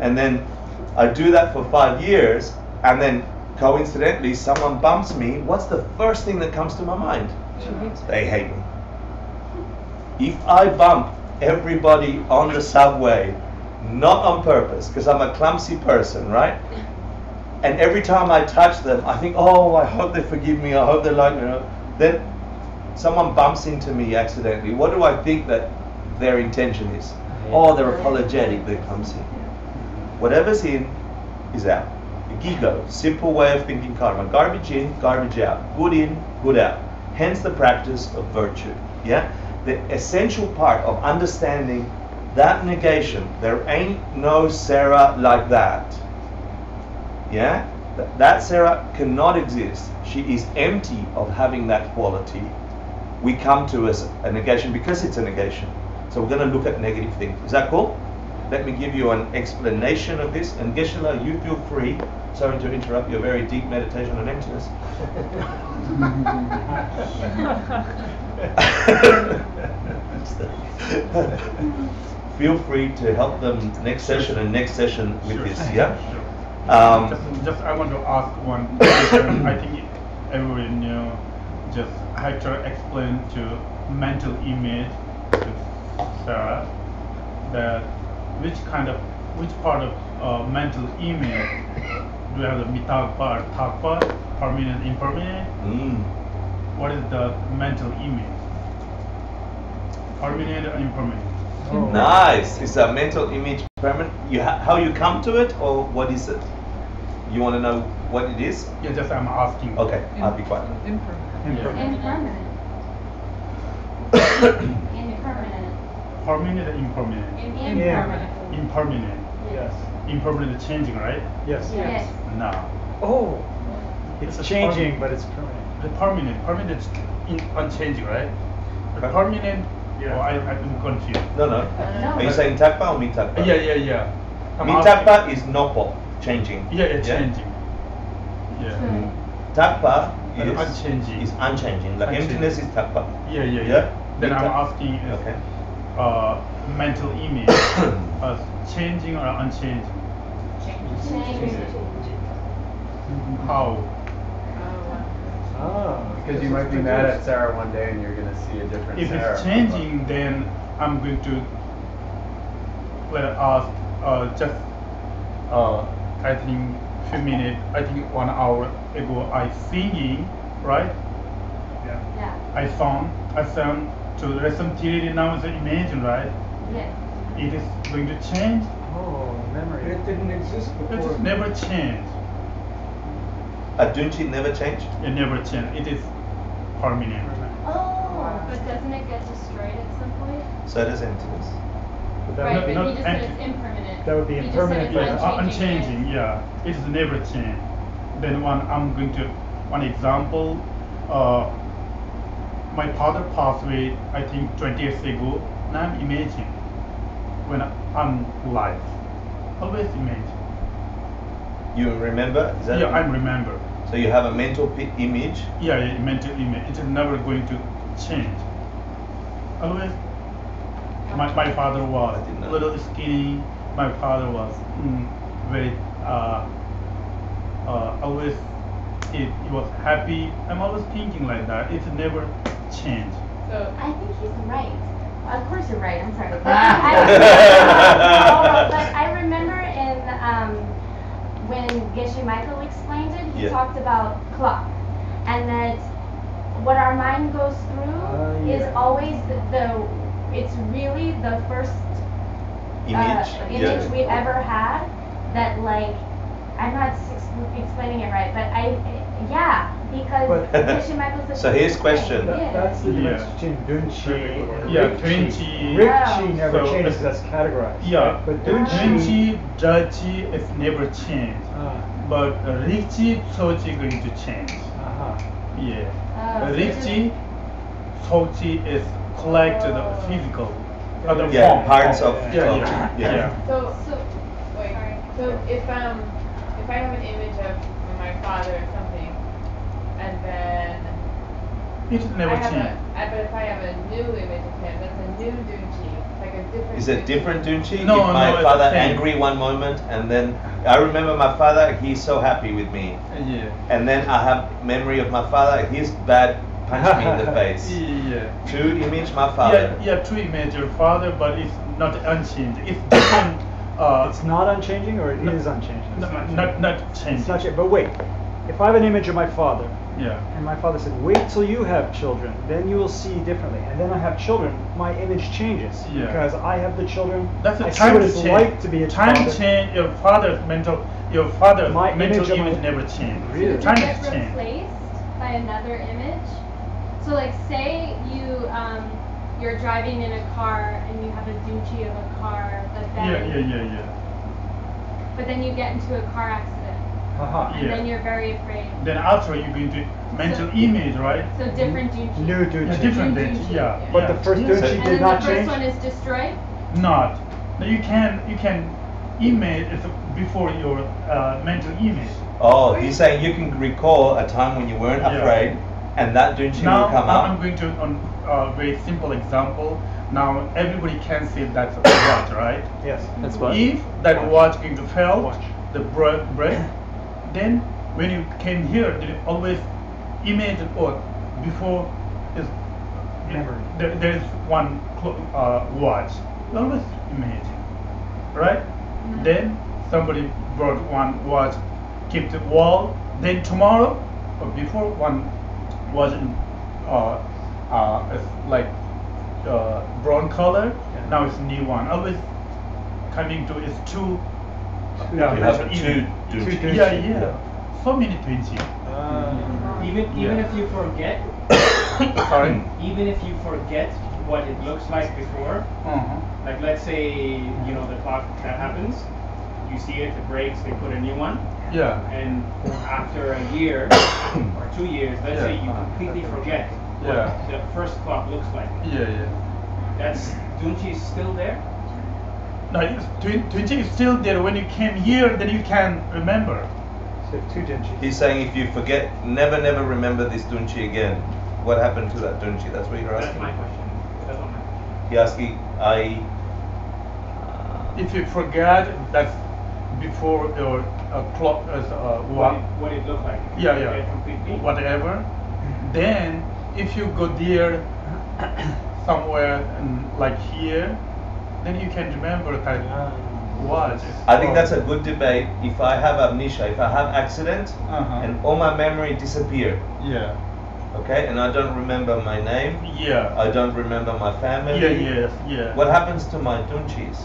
[SPEAKER 1] and then I do that for 5 years, and then coincidentally someone bumps me, what's the first thing that comes to my mind? They hate me. If I bump everybody on the subway, not on purpose, because I'm a clumsy person, right? And every time I touch them, I think, oh, I hope they forgive me, I hope they like me. Then someone bumps into me accidentally. What do I think that their intention is? Oh, they're apologetic, they're clumsy. Whatever's in is out. Gigo, simple way of thinking karma. Garbage in, garbage out. Good in, good out. Hence the practice of virtue. Yeah, the essential part of understanding that negation, there ain't no Sarah like that. Yeah, that Sarah cannot exist. She is empty of having that quality. We come to as a negation because it's a negation. So we're going to look at negative things. Is that cool? Let me give you an explanation of this. And Geshe-la, you feel free. Sorry to interrupt your very deep meditation on emptiness. Feel free to help them next session and next session with this. Yeah.
[SPEAKER 2] Sure. Just I want to ask one question. I think everyone knew. Just Hector explained to mental image to Sarah that which part of mental image do you have the mitakpa or takpa, permanent, impermanent? What is the mental image? Permanent or impermanent?
[SPEAKER 3] Oh.
[SPEAKER 1] Nice. Is a mental image permanent? How you come to it, or what is it? You want to know what it is?
[SPEAKER 2] Yeah, just I'm asking.
[SPEAKER 1] Okay, I'll be quiet.
[SPEAKER 6] Impermanent.
[SPEAKER 4] Impermanent. Impermanent.
[SPEAKER 2] Permanent or impermanent?
[SPEAKER 4] Impermanent.
[SPEAKER 2] Impermanent.
[SPEAKER 3] Yes.
[SPEAKER 2] Impermanent changing, right?
[SPEAKER 3] Yes.
[SPEAKER 4] Yes.
[SPEAKER 2] No.
[SPEAKER 3] Oh, it's
[SPEAKER 2] It's
[SPEAKER 3] changing, but it's permanent.
[SPEAKER 2] The permanent is unchanging, right? The permanent,
[SPEAKER 3] Yeah.
[SPEAKER 2] I've been confused.
[SPEAKER 1] No.
[SPEAKER 4] No.
[SPEAKER 1] Are you saying takpa or mitakpa?
[SPEAKER 2] Yeah. I'm
[SPEAKER 1] Mitakpa is nopo, changing.
[SPEAKER 2] Yeah, it's changing. Yeah.
[SPEAKER 1] Takpa
[SPEAKER 2] And
[SPEAKER 1] is
[SPEAKER 2] unchanging.
[SPEAKER 1] Is unchanging. Like
[SPEAKER 2] Unchanging.
[SPEAKER 1] emptiness is takpa.
[SPEAKER 2] Yeah. Then I'm
[SPEAKER 1] Mita-
[SPEAKER 2] asking is
[SPEAKER 1] Okay.
[SPEAKER 2] mental image changing or unchanging? How?
[SPEAKER 3] Ah.
[SPEAKER 7] Because you might be mad at Sarah one day and you're gonna see a different
[SPEAKER 2] If
[SPEAKER 7] Sarah.
[SPEAKER 2] it's changing, then I'm going to ask just I think few minutes. I think 1 hour ago I singing, right?
[SPEAKER 4] Yeah.
[SPEAKER 2] I sang to listen theory now is an imagine, right?
[SPEAKER 4] Yes.
[SPEAKER 2] It is going to change.
[SPEAKER 3] Oh, memory.
[SPEAKER 8] It didn't exist
[SPEAKER 2] It
[SPEAKER 8] before.
[SPEAKER 2] is never change.
[SPEAKER 1] Adunchi never changed?
[SPEAKER 2] It never change. It is permanent.
[SPEAKER 4] Oh, but doesn't it get destroyed at some point?
[SPEAKER 1] So does emptiness.
[SPEAKER 3] But that
[SPEAKER 4] Right,
[SPEAKER 3] would
[SPEAKER 4] but
[SPEAKER 3] be,
[SPEAKER 2] not
[SPEAKER 4] he just said
[SPEAKER 2] empty.
[SPEAKER 4] it's impermanent.
[SPEAKER 3] That would be
[SPEAKER 4] He just
[SPEAKER 3] impermanent,
[SPEAKER 4] said it's
[SPEAKER 3] but
[SPEAKER 2] Unchanging, yeah. It is never change. Then I'm going to one example. My father passed away, I think 20 years ago. Now I'm imagining when I'm alive. Always imagine.
[SPEAKER 1] You remember? Is that
[SPEAKER 2] Yeah, I remember.
[SPEAKER 1] So you have a mental image.
[SPEAKER 2] Yeah, mental image. It is never going to change. Always. My father was
[SPEAKER 1] I didn't know.
[SPEAKER 2] little skinny. My father was very always he was happy. I'm always thinking like that. It never changed.
[SPEAKER 4] So I think he's right. Of course you're right. I'm sorry. But I remember in when Geshe Michael explained it, he
[SPEAKER 1] Yeah.
[SPEAKER 4] talked about clock, and that what our mind goes through is
[SPEAKER 3] Yeah.
[SPEAKER 4] always it's really the first
[SPEAKER 1] Image.
[SPEAKER 4] image we've ever had. That like I'm not explaining it right, but because
[SPEAKER 3] But-
[SPEAKER 4] Geshe Michael said.
[SPEAKER 1] So here's question.
[SPEAKER 3] that's the
[SPEAKER 2] Yeah.
[SPEAKER 3] difference between Dunchi and
[SPEAKER 2] Yeah,
[SPEAKER 3] Rikchi.
[SPEAKER 2] Dunchi.
[SPEAKER 3] Rikchi never
[SPEAKER 2] So
[SPEAKER 3] changes,
[SPEAKER 2] it's-
[SPEAKER 3] that's categorized.
[SPEAKER 2] Yeah,
[SPEAKER 3] right? But
[SPEAKER 2] Dunchi, Dachi is never changed.
[SPEAKER 3] Ah,
[SPEAKER 2] But Rikchi, Sochi going to change.
[SPEAKER 3] aha.
[SPEAKER 2] Yeah.
[SPEAKER 4] So
[SPEAKER 2] Rikchi, Sochi is collected physical, other
[SPEAKER 1] Yeah,
[SPEAKER 2] form.
[SPEAKER 1] parts of
[SPEAKER 2] Yeah.
[SPEAKER 9] So wait. So if I have an image of my father or something, and then
[SPEAKER 2] It is never
[SPEAKER 9] I have
[SPEAKER 2] changed.
[SPEAKER 9] but if I have a new image of him, that's a new Dunchi, like a different.
[SPEAKER 1] Is it different Dunchi?
[SPEAKER 2] No,
[SPEAKER 1] if my
[SPEAKER 2] no, it's
[SPEAKER 1] father
[SPEAKER 2] the same.
[SPEAKER 1] angry one moment and then I remember my father, he's so happy with me.
[SPEAKER 2] Yeah.
[SPEAKER 1] And then I have memory of my father, he's bad, punch me in the face.
[SPEAKER 2] Yeah.
[SPEAKER 1] True image, my father.
[SPEAKER 2] Yeah, true image your father, but it's not unchanged. It's different.
[SPEAKER 3] It's not unchanging or it is unchanging?
[SPEAKER 2] Not changing.
[SPEAKER 3] It's not changing. But wait, if I have an image of my father,
[SPEAKER 2] Yeah.
[SPEAKER 3] and my father said, wait till you have children, then you will see differently. And then I have children, my image changes.
[SPEAKER 2] Yeah.
[SPEAKER 3] Because I have the children,
[SPEAKER 2] That's a
[SPEAKER 3] I see
[SPEAKER 2] time
[SPEAKER 3] what it's
[SPEAKER 2] change.
[SPEAKER 3] like to be a
[SPEAKER 2] time
[SPEAKER 3] father.
[SPEAKER 2] change. Your father's mental
[SPEAKER 3] My
[SPEAKER 2] mental
[SPEAKER 3] image of
[SPEAKER 2] image
[SPEAKER 3] my-
[SPEAKER 2] never changed.
[SPEAKER 3] Really?
[SPEAKER 4] Does
[SPEAKER 2] Time
[SPEAKER 4] it
[SPEAKER 2] has
[SPEAKER 4] get
[SPEAKER 2] changed.
[SPEAKER 4] replaced by another image? So like say you're driving in a car and you have a dunchi of a car, but then
[SPEAKER 2] Yeah.
[SPEAKER 4] but then you get into a car accident
[SPEAKER 3] Haha.
[SPEAKER 4] and
[SPEAKER 2] Yeah.
[SPEAKER 4] then you're very afraid.
[SPEAKER 2] Then after you're going to mental image, right?
[SPEAKER 4] So different dunchi.
[SPEAKER 3] New
[SPEAKER 2] Yeah,
[SPEAKER 3] dunchi.
[SPEAKER 2] different
[SPEAKER 4] New
[SPEAKER 2] thing.
[SPEAKER 4] dunchi,
[SPEAKER 2] Yeah.
[SPEAKER 4] yeah.
[SPEAKER 3] But
[SPEAKER 2] yeah.
[SPEAKER 3] the first
[SPEAKER 1] So-
[SPEAKER 3] dunchi
[SPEAKER 4] And
[SPEAKER 3] did
[SPEAKER 4] then
[SPEAKER 3] not
[SPEAKER 4] the first
[SPEAKER 3] change?
[SPEAKER 4] one is destroyed.
[SPEAKER 2] Not. Now you can image it before your mental image.
[SPEAKER 1] Oh, he's saying you can recall a time when you weren't
[SPEAKER 2] Yeah.
[SPEAKER 1] afraid, and that dunchi
[SPEAKER 2] Now
[SPEAKER 1] will come
[SPEAKER 2] I'm
[SPEAKER 1] up.
[SPEAKER 2] going to on a very simple example. Now everybody can see that's a watch, right?
[SPEAKER 3] Yes.
[SPEAKER 6] That's what?
[SPEAKER 2] If that watch going to fail,
[SPEAKER 3] Watch.
[SPEAKER 2] the break, then when you came here, they always imagine or before is
[SPEAKER 3] Memory.
[SPEAKER 2] there's one watch. You always imagine, right? Then somebody brought one watch, keep the wall. Then tomorrow or before one was in it's like brown color.
[SPEAKER 3] Yeah.
[SPEAKER 2] Now it's new one. Always coming to is two.
[SPEAKER 1] You have two
[SPEAKER 2] image.
[SPEAKER 1] dunchi.
[SPEAKER 2] Yeah. So many twinsies.
[SPEAKER 10] Even if you forget,
[SPEAKER 2] Sorry.
[SPEAKER 10] even if you forget what it looks like before, like let's say the clock that happens, you see it breaks, they put a new one,
[SPEAKER 2] Yeah.
[SPEAKER 10] and after a year or 2 years, let's say you completely forget what
[SPEAKER 2] Yeah.
[SPEAKER 10] the first clock looks like.
[SPEAKER 2] Yeah.
[SPEAKER 10] That's Dunchi is still there.
[SPEAKER 2] No, twinsie is still there. When you came here, then you can remember.
[SPEAKER 3] So two dunchis.
[SPEAKER 1] He's saying if you forget, never remember this dunchi again. What happened to that dunchi? That's what you're
[SPEAKER 10] That's
[SPEAKER 1] asking.
[SPEAKER 10] my question. That's not my question.
[SPEAKER 1] He asking,
[SPEAKER 2] If you forget, that's before your clock is
[SPEAKER 10] What it looked like. If you
[SPEAKER 2] Yeah,
[SPEAKER 10] forget
[SPEAKER 2] yeah.
[SPEAKER 10] completely.
[SPEAKER 2] Whatever. Then, if you go there somewhere like here, then you can remember that watch.
[SPEAKER 1] I think that's a good debate. If I have amnesia, if I have accident, and all my memory disappeared,
[SPEAKER 2] Yeah.
[SPEAKER 1] okay, and I don't remember my name,
[SPEAKER 2] Yeah.
[SPEAKER 1] I don't remember my family.
[SPEAKER 2] Yeah.
[SPEAKER 1] What happens to my dunchis?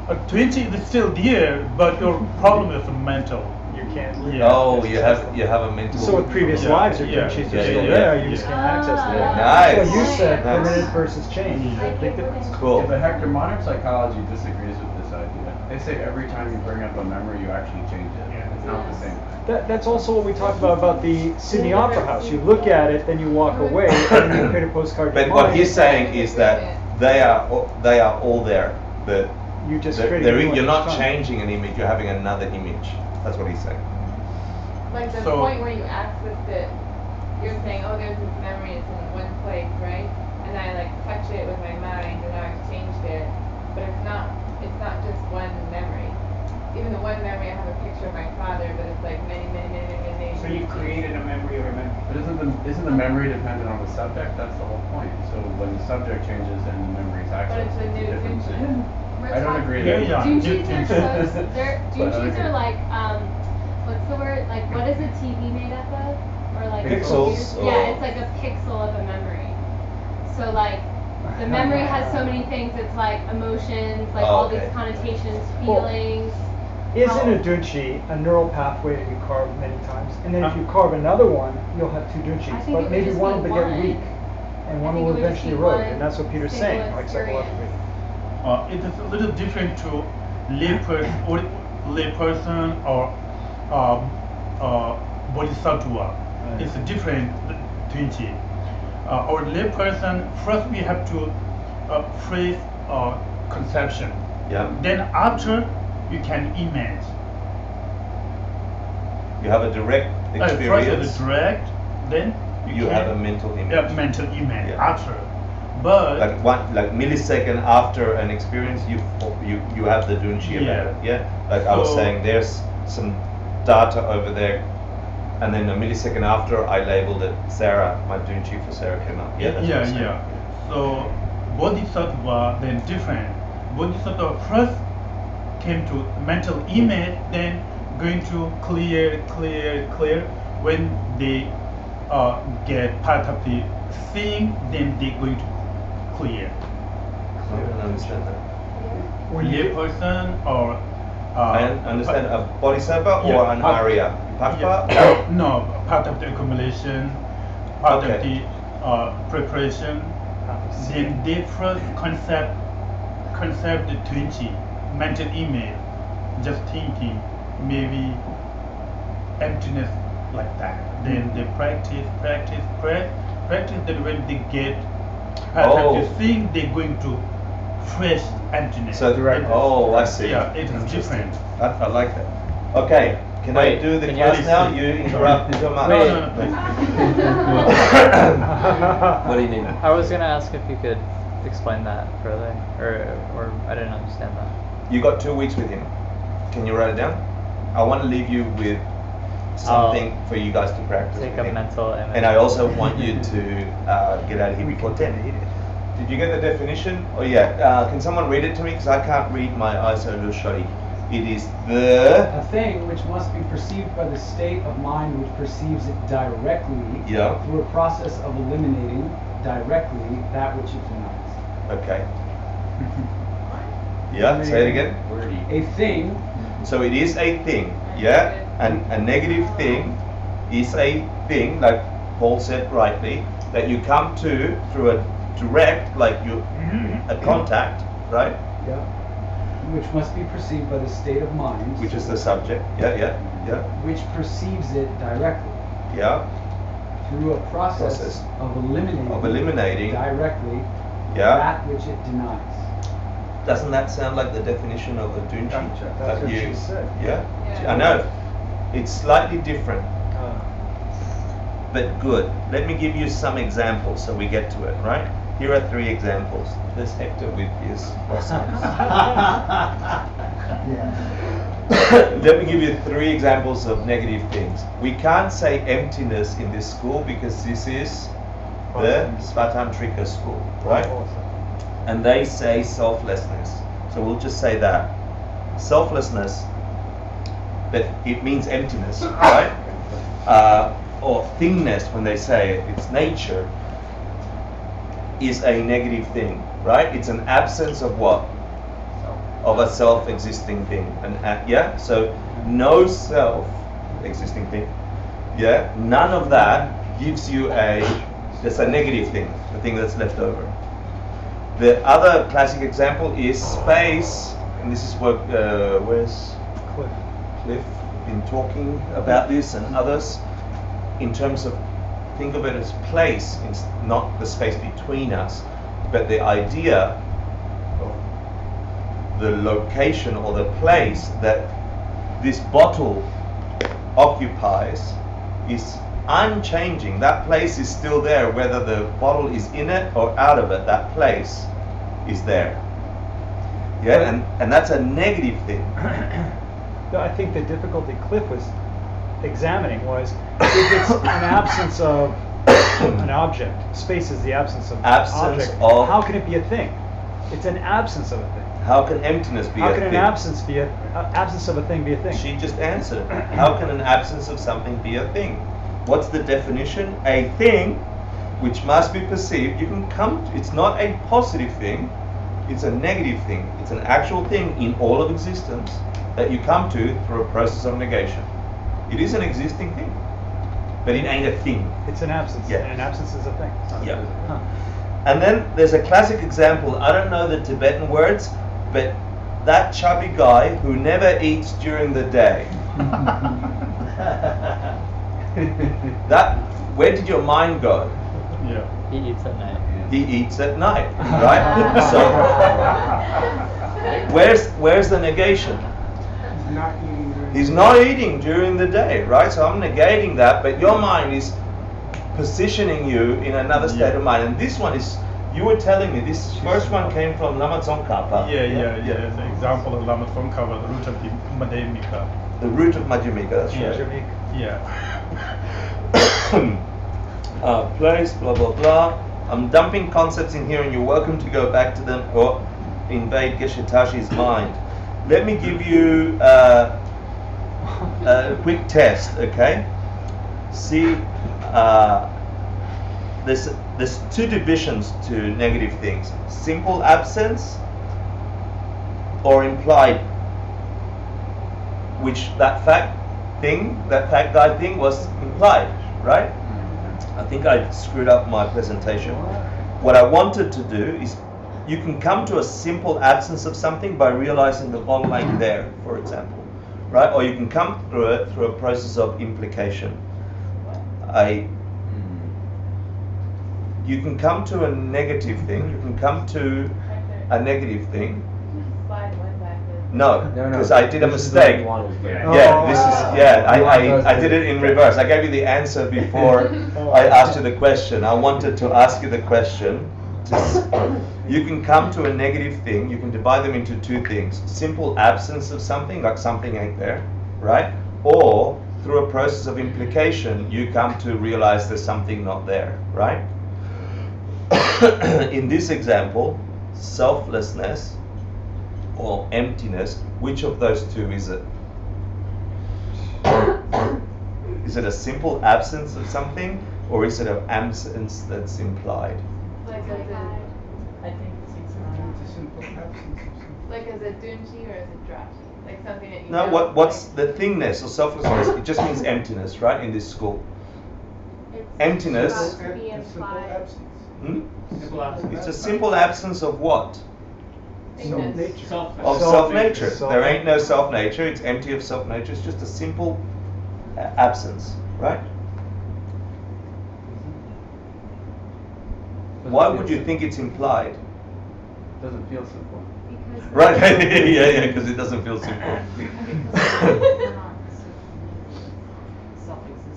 [SPEAKER 2] A twinsie is still there, but your problem is mental.
[SPEAKER 3] You can't.
[SPEAKER 2] Yeah.
[SPEAKER 1] Oh, you have a mental.
[SPEAKER 3] So with previous
[SPEAKER 2] Yeah.
[SPEAKER 3] lives, your
[SPEAKER 2] Yeah.
[SPEAKER 3] dunchis are
[SPEAKER 1] Yeah,
[SPEAKER 3] still
[SPEAKER 1] yeah,
[SPEAKER 3] there.
[SPEAKER 1] yeah.
[SPEAKER 3] You just
[SPEAKER 2] Yeah.
[SPEAKER 3] can't access them.
[SPEAKER 4] Ah.
[SPEAKER 1] Nice.
[SPEAKER 3] That's what you said.
[SPEAKER 1] Nice.
[SPEAKER 3] Permanent versus change.
[SPEAKER 4] I
[SPEAKER 3] Big
[SPEAKER 4] get
[SPEAKER 3] difference.
[SPEAKER 4] what
[SPEAKER 1] Cool.
[SPEAKER 7] Yeah, but Hector, modern psychology disagrees with this idea. They say every time you bring up a memory, you actually change it.
[SPEAKER 10] Yeah.
[SPEAKER 7] It's not the same thing.
[SPEAKER 3] That's also what we talked about the Sydney Opera House. You look at it, then you walk away, and then you create a postcard. in
[SPEAKER 1] But
[SPEAKER 3] your
[SPEAKER 1] what
[SPEAKER 3] mind.
[SPEAKER 1] he's saying is that they are all there. But
[SPEAKER 3] You just
[SPEAKER 1] they're-
[SPEAKER 3] create a new one
[SPEAKER 1] you're not
[SPEAKER 3] each time.
[SPEAKER 1] changing an image. You're having another image. That's what he's saying.
[SPEAKER 9] Like the
[SPEAKER 2] So-
[SPEAKER 9] point where you accessed it, you're saying, oh, there's this memory, it's in one place, right? And I like touch it with my mind, and now I've changed it. But it's not just one memory. Even the one memory, I have a picture of my father, but it's like many.
[SPEAKER 10] So you created a memory of a memory.
[SPEAKER 7] But isn't the memory dependent on the subject? That's the whole point. So when the subject changes, then the memory is accessed.
[SPEAKER 9] it's a new
[SPEAKER 7] different
[SPEAKER 9] Dunchi.
[SPEAKER 7] thing.
[SPEAKER 4] We're
[SPEAKER 7] I don't
[SPEAKER 4] talking-
[SPEAKER 7] agree
[SPEAKER 2] Yeah,
[SPEAKER 7] that.
[SPEAKER 2] yeah.
[SPEAKER 4] Dunchis are so,
[SPEAKER 7] But
[SPEAKER 4] dunchis
[SPEAKER 7] okay.
[SPEAKER 4] are like, what's the word? Like, what is a TV made up of? Or like a
[SPEAKER 1] Pixels,
[SPEAKER 4] computer?
[SPEAKER 1] or-
[SPEAKER 4] Yeah, it's like a pixel of a memory. So like, the memory has so many things. It's like emotions, like
[SPEAKER 1] Oh,
[SPEAKER 4] all these
[SPEAKER 1] okay.
[SPEAKER 4] connotations,
[SPEAKER 3] Well,
[SPEAKER 4] feelings.
[SPEAKER 3] Isn't a dunchi a neural pathway that you carve many times? And then if you carve another one, you'll have two
[SPEAKER 4] I
[SPEAKER 3] dunchis.
[SPEAKER 4] think it
[SPEAKER 3] But
[SPEAKER 4] would
[SPEAKER 3] maybe
[SPEAKER 4] just
[SPEAKER 3] one
[SPEAKER 4] be
[SPEAKER 3] will get
[SPEAKER 4] one.
[SPEAKER 3] weak, and
[SPEAKER 4] I
[SPEAKER 3] one
[SPEAKER 4] think
[SPEAKER 3] will
[SPEAKER 4] it would just
[SPEAKER 3] eventually
[SPEAKER 4] be
[SPEAKER 3] erode.
[SPEAKER 4] one
[SPEAKER 3] And that's what Peter's
[SPEAKER 4] single
[SPEAKER 3] saying, like
[SPEAKER 4] experience.
[SPEAKER 3] psychologically.
[SPEAKER 2] It is a little different to layperson or bodhisattva.
[SPEAKER 3] Right.
[SPEAKER 2] It's a different twinsie. Or layperson, first we have to phrase conception.
[SPEAKER 1] Yeah.
[SPEAKER 2] Then after you can image.
[SPEAKER 1] You have a direct
[SPEAKER 2] First
[SPEAKER 1] experience.
[SPEAKER 2] is direct, then
[SPEAKER 1] You
[SPEAKER 2] can
[SPEAKER 1] have a mental image.
[SPEAKER 2] mental image
[SPEAKER 1] Yeah.
[SPEAKER 2] after. But
[SPEAKER 1] Like millisecond after an experience, you have the dunchi about it. Yeah. Like I was
[SPEAKER 2] So-
[SPEAKER 1] saying, there's some data over there, and then a millisecond after, I labeled it Sarah. My dunchi for Sarah came up. Yeah. That's what I'm saying.
[SPEAKER 2] So bodhisattva then different. Bodhisattva first came to mental image, then going to clear. When they get part of the thing, then they going to clear.
[SPEAKER 1] I don't understand that.
[SPEAKER 2] Layperson or
[SPEAKER 1] I understand a bodhisattva or
[SPEAKER 2] yeah,
[SPEAKER 1] an arya. Patpa?
[SPEAKER 2] No, part of the accumulation, part
[SPEAKER 1] Okay.
[SPEAKER 2] of the preparation, then they first concept the 20 mental image, just thinking maybe emptiness like that. Then they practice. Then when they get perfect thing, they're going to fresh emptiness.
[SPEAKER 1] So direct. Oh, I see.
[SPEAKER 2] Yeah, it is different.
[SPEAKER 1] I like that. Okay, can I do the
[SPEAKER 10] can
[SPEAKER 1] class
[SPEAKER 10] you-
[SPEAKER 1] now? You interrupted so much.
[SPEAKER 10] Wait.
[SPEAKER 2] No, please.
[SPEAKER 1] What do you need?
[SPEAKER 6] I was gonna ask if you could explain that further, or I didn't understand that.
[SPEAKER 1] You got 2 weeks with him. Can you write it down? I want to leave you with something for you guys to practice.
[SPEAKER 6] Take
[SPEAKER 1] with
[SPEAKER 6] a
[SPEAKER 1] him.
[SPEAKER 6] mental image.
[SPEAKER 1] And I also want you to get out of here before 10. Did you get the definition? Oh yeah. Can someone read it to me? Because I can't read, my eyes are a little shoddy. It is the...
[SPEAKER 11] A thing which must be perceived by the state of mind which perceives it directly through a process of eliminating directly that which it denies.
[SPEAKER 1] Okay. Yeah, say it again.
[SPEAKER 11] A thing.
[SPEAKER 1] So it is a thing, yeah? And a negative thing is a thing, like Paul said rightly, that you come to through a direct, like a contact, right?
[SPEAKER 11] Yeah. Which must be perceived by the state of mind.
[SPEAKER 1] Which is the subject, yeah.
[SPEAKER 11] Which perceives it directly.
[SPEAKER 1] Yeah,
[SPEAKER 11] Through a process of eliminating directly
[SPEAKER 1] yeah.
[SPEAKER 11] that which it denies.
[SPEAKER 1] Doesn't that sound like the definition of a dunchi?
[SPEAKER 3] That's what she said.
[SPEAKER 1] Yeah?
[SPEAKER 9] Yeah.
[SPEAKER 1] I know. It's slightly different, but good. Let me give you some examples so we get to it, right? Here are 3 examples. There's Hector with his croissants. Let me give you 3 examples of negative things. We can't say emptiness in this school because this is the Svatantrika school, right? And they say selflessness. So we'll just say that. Selflessness, but it means emptiness, right? Or thingness, when they say it, it's nature, is a negative thing, right? It's an absence of what? Of a self-existing thing. Yeah? So no self-existing thing. Yeah? None of that gives you that's a negative thing, the thing that's left over. The other classic example is space, and this is what, where's Cliff been talking about this and others, in terms of, think of it as place, it's not the space between us, but the idea of the location or the place that this bottle occupies is unchanging. That place is still there, whether the bottle is in it or out of it, that place is there. Yeah, and that's a negative thing.
[SPEAKER 3] I think the difficulty Cliff was examining was if it's an absence of an object. Space is the absence of
[SPEAKER 1] Absence
[SPEAKER 3] object.
[SPEAKER 1] of-
[SPEAKER 3] How can it be a thing? It's an absence of a thing.
[SPEAKER 1] How can emptiness be
[SPEAKER 3] How
[SPEAKER 1] a
[SPEAKER 3] can
[SPEAKER 1] thing?
[SPEAKER 3] an absence of a thing be a thing?
[SPEAKER 1] She just answered. How can an absence of something be a thing? What's the definition? A thing which must be perceived. You can come to, it's not a positive thing, it's a negative thing. It's an actual thing in all of existence that you come to through a process of negation. It is an existing thing, but it ain't a thing.
[SPEAKER 3] It's an absence.
[SPEAKER 1] Yeah.
[SPEAKER 3] And an absence is a thing. It's not a
[SPEAKER 1] Yeah.
[SPEAKER 3] physical. Huh.
[SPEAKER 1] And then there's a classic example. I don't know the Tibetan words, but that chubby guy who never eats during the day. That, where did your mind go?
[SPEAKER 2] Yeah.
[SPEAKER 6] He eats at night.
[SPEAKER 1] He eats at night, right? So where's the negation?
[SPEAKER 8] Not eating during
[SPEAKER 1] He's not eating during the day, right? So I'm negating that, but your mind is positioning you in another state of mind. And this one is, you were telling me, this first one came from Lama Tsongkhapa.
[SPEAKER 2] Yeah. The example of Lama Tsongkhapa, the root of the Madhyamika.
[SPEAKER 1] The root of Madhyamika, that's
[SPEAKER 2] Yeah.
[SPEAKER 1] right.
[SPEAKER 2] Yeah.
[SPEAKER 1] Place, blah, blah, blah. I'm dumping concepts in here and you're welcome to go back to them or invade Geshe-Tashi's mind. Let me give you a quick test, okay? See, there's 2 divisions to negative things. Simple absence or implied, which that fat guy thing was implied, right? I think I screwed up my presentation. What I wanted to do is, you can come to a simple absence of something by realizing the model ain't there, for example, right? Or you can come through it through a process of implication. You can come to a negative thing. You can come to a negative thing.
[SPEAKER 9] Slide one back.
[SPEAKER 1] No, because I did a mistake. Yeah, this is, I did it in reverse. I gave you the answer before I asked you the question. I wanted to ask you the question. You can come to a negative thing, you can divide them into two things. Simple absence of something, like something ain't there, right? Or through a process of implication, you come to realize there's something not there, right? In this example, selflessness or emptiness, which of those two is it? Is it a simple absence of something, or is it an absence that's implied?
[SPEAKER 9] Like as a,
[SPEAKER 5] I think it's a simple absence.
[SPEAKER 9] like as a dunchi or as a drashi? Like something that you
[SPEAKER 1] No,
[SPEAKER 9] know.
[SPEAKER 1] what's the thingness or selflessness? It just means emptiness, right, in this school. Emptiness.
[SPEAKER 4] Supposed to be implied.
[SPEAKER 1] Hmm?
[SPEAKER 10] Simple absence.
[SPEAKER 1] It's a simple absence of what?
[SPEAKER 5] Self-nature.
[SPEAKER 1] Of self-nature. There ain't no self-nature, it's empty of self-nature, it's just a simple absence, right? Why would you think it's implied?
[SPEAKER 7] Doesn't feel simple.
[SPEAKER 4] Because
[SPEAKER 1] Right, yeah, because it doesn't feel simple.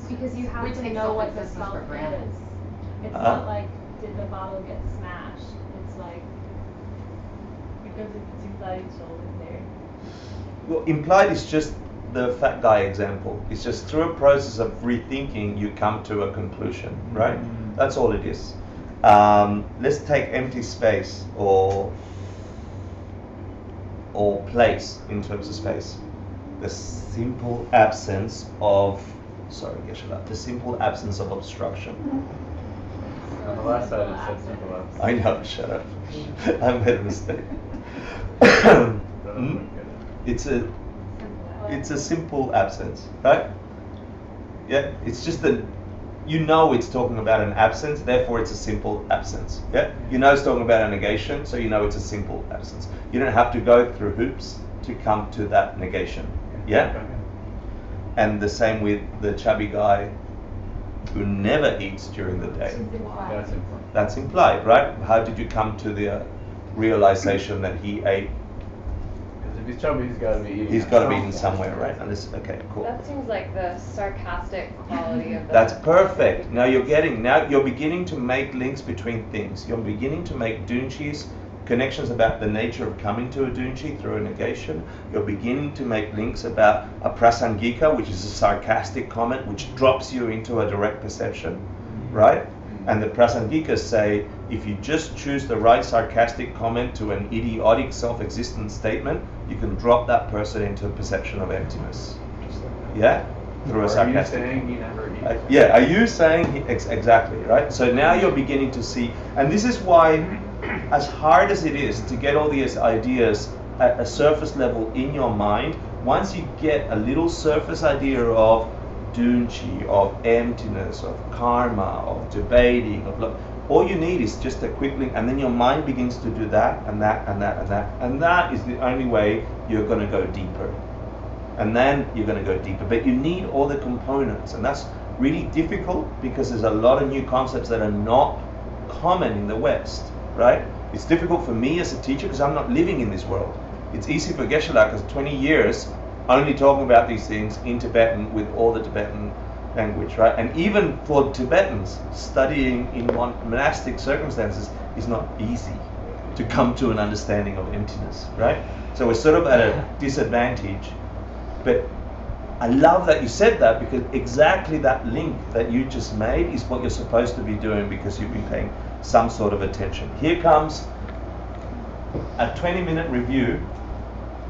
[SPEAKER 4] Because you have
[SPEAKER 5] We
[SPEAKER 4] to
[SPEAKER 5] take
[SPEAKER 4] know what the
[SPEAKER 5] self-existence
[SPEAKER 4] self
[SPEAKER 5] for granted.
[SPEAKER 4] is. It's
[SPEAKER 1] Uh-huh.
[SPEAKER 4] not like, did the bottle get smashed? It's like, because it's implied it's always there.
[SPEAKER 1] Well, implied is just the fat guy example. It's just through a process of rethinking, you come to a conclusion, right? That's all it is. Let's take empty space or place in terms of space. The simple absence of, sorry, Geshe-la, the simple absence of obstruction.
[SPEAKER 7] On the last side it said simple absence.
[SPEAKER 1] I know, shut up. I made a mistake. It's a simple absence, right? Yeah, it's just that you know it's talking about an absence, therefore it's a simple absence. Yeah, you know it's talking about a negation, so you know it's a simple absence. You don't have to go through hoops to come to that negation. Yeah, and the same with the chubby guy who never eats during the day.
[SPEAKER 7] That's important.
[SPEAKER 1] That's implied, right? How did you come to the realization that he ate?
[SPEAKER 7] Because if he's chubby, he's got to be eating.
[SPEAKER 1] He's got to be eaten somewhere, right? And this, okay, cool.
[SPEAKER 12] That seems like the sarcastic quality of the.
[SPEAKER 1] That's perfect. Now you're beginning to make links between things. You're beginning to make dunchis, connections about the nature of coming to a dunchi through a negation. You're beginning to make links about a prasangika, which is a sarcastic comment, which drops you into a direct perception, right? And the prasangikas say, if you just choose the right sarcastic comment to an idiotic self-existent statement, you can drop that person into a perception of emptiness. Yeah? Through a sarcastic.
[SPEAKER 7] Are you saying he never eats?
[SPEAKER 1] Yeah, are you saying exactly, right? So now you're beginning to see, and this is why, as hard as it is to get all these ideas at a surface level in your mind, once you get a little surface idea of dunchi, of emptiness, of karma, of debating, all you need is just a quick link, and then your mind begins to do that, and that, and that, and that, and that is the only way you're going to go deeper. And then you're going to go deeper, but you need all the components, and that's really difficult because there's a lot of new concepts that are not common in the West, right? It's difficult for me as a teacher because I'm not living in this world. It's easy for Geshe-la because 20 years only talking about these things in Tibetan with all the Tibetan language, right? And even for Tibetans, studying in monastic circumstances is not easy to come to an understanding of emptiness, right? So we're sort of at a disadvantage. But I love that you said that, because exactly that link that you just made is what you're supposed to be doing because you've been paying some sort of attention. Here comes a 20-minute review,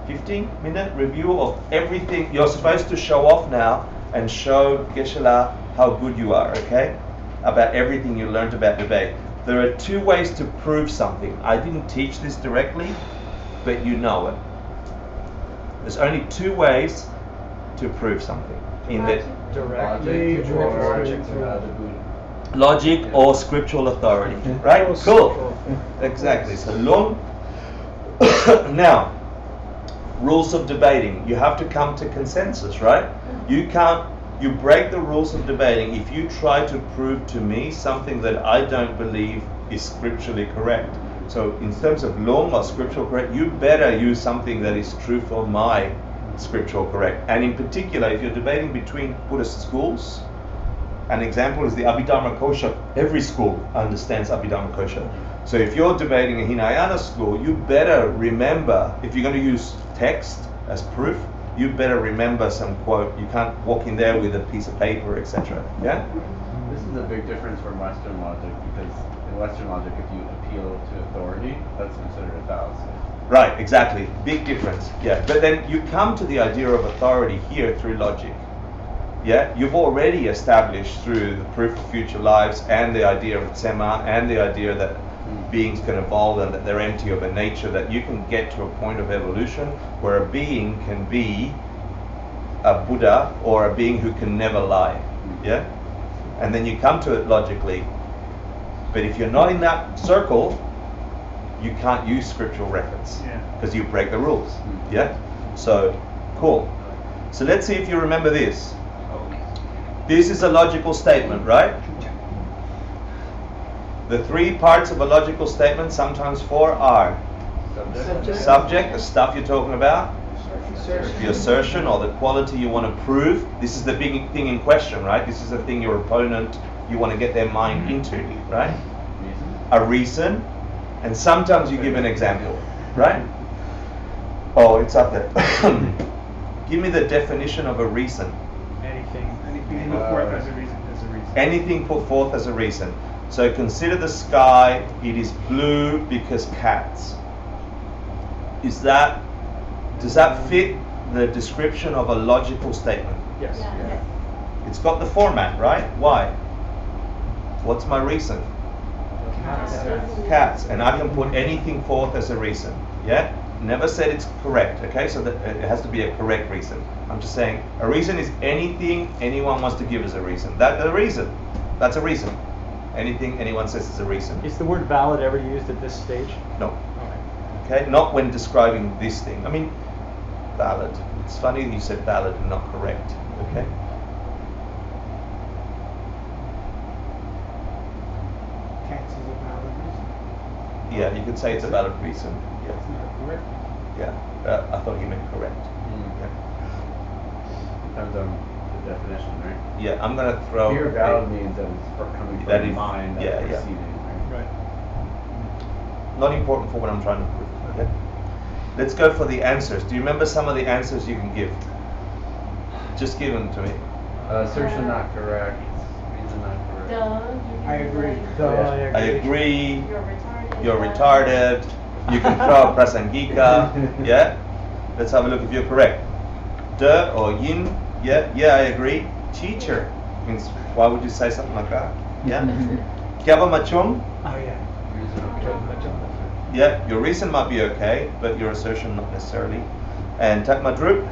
[SPEAKER 1] 15-minute review of everything. You're supposed to show off now and show Geshe-la how good you are, okay? About everything you learned about debate. There are two ways to prove something. I didn't teach this directly, but you know it. There's only two ways to prove something. In that
[SPEAKER 3] Directly
[SPEAKER 7] Logic or
[SPEAKER 3] or
[SPEAKER 7] through the Buddha.
[SPEAKER 1] Logic or scriptural authority, right? Cool. Exactly. So Lung. Now, rules of debating. You have to come to consensus, right? You break the rules of debating if you try to prove to me something that I don't believe is scripturally correct. So in terms of Lung or scriptural correct, you better use something that is true for my scriptural correct. And in particular, if you're debating between Buddhist schools, an example is the Abhidharma Kosha. Every school understands Abhidharma Kosha. So if you're debating a Hinayana school, you better remember, if you're going to use text as proof, you better remember some quote. You can't walk in there with a piece of paper, etc. Yeah?
[SPEAKER 7] This is a big difference from Western logic, because in Western logic, if you appeal to authority, that's considered a fallacy.
[SPEAKER 1] Right, exactly. Big difference. Yeah. But then you come to the idea of authority here through logic. Yeah, you've already established through the proof of future lives and the idea of Tsema and the idea that beings can evolve and that they're empty of a nature, that you can get to a point of evolution where a being can be a Buddha or a being who can never lie. Yeah? And then you come to it logically. But if you're not in that circle, you can't use scriptural reference because you break the rules. Yeah? So, cool. So let's see if you remember this. This is a logical statement, right? The three parts of a logical statement, sometimes four, are subject, the stuff you're talking about, the assertion or the quality you want to prove. This is the big thing in question, right? This is the thing your opponent, you want to get their mind into, right? A reason, and sometimes you give an example, right? Oh, it's up there. Give me the definition of a reason.
[SPEAKER 3] Anything put forth as a reason.
[SPEAKER 1] Anything put forth as a reason. So consider the sky, it is blue because cats. Does that fit the description of a logical statement?
[SPEAKER 3] Yes.
[SPEAKER 4] Yeah.
[SPEAKER 1] It's got the format, right? Why? What's my reason? Cats. And I can put anything forth as a reason. Yeah? Never said it's correct, okay? So that it has to be a correct reason. I'm just saying a reason is anything anyone wants to give as a reason. That's a reason. Anything anyone says is a reason.
[SPEAKER 3] Is the word valid ever used at this stage?
[SPEAKER 1] No. Okay, not when describing this thing. I mean, valid. It's funny you said valid and not correct. Okay.
[SPEAKER 5] Cats is a valid reason.
[SPEAKER 1] Yeah, you could say it's a valid reason. Yeah.
[SPEAKER 5] It's not correct.
[SPEAKER 1] Yeah. I thought you meant correct. Yeah.
[SPEAKER 7] Depends on the definition, right?
[SPEAKER 1] Yeah, I'm gonna throw.
[SPEAKER 7] Here, valid means that it's coming from
[SPEAKER 1] That
[SPEAKER 7] the
[SPEAKER 1] is-
[SPEAKER 7] mind,
[SPEAKER 1] yeah,
[SPEAKER 7] that's
[SPEAKER 1] yeah.
[SPEAKER 7] receiving, right?
[SPEAKER 3] Right.
[SPEAKER 1] Not important for what I'm trying to prove. Okay. Let's go for the answers. Do you remember some of the answers you can give? Just give them to me.
[SPEAKER 7] Assertion not correct, reason not correct.
[SPEAKER 4] Duh.
[SPEAKER 5] I agree.
[SPEAKER 1] I agree.
[SPEAKER 4] You're retarded.
[SPEAKER 1] You're retarded. You can throw a prasangika. Yeah? Let's have a look if you're correct. De or yin. Yeah, I agree. Teacher means why would you say something like that? Yeah? Kiaba machung.
[SPEAKER 3] Oh yeah.
[SPEAKER 7] Reason okay.
[SPEAKER 1] Yeah, your reason might be okay, but your assertion not necessarily. And tak madrup.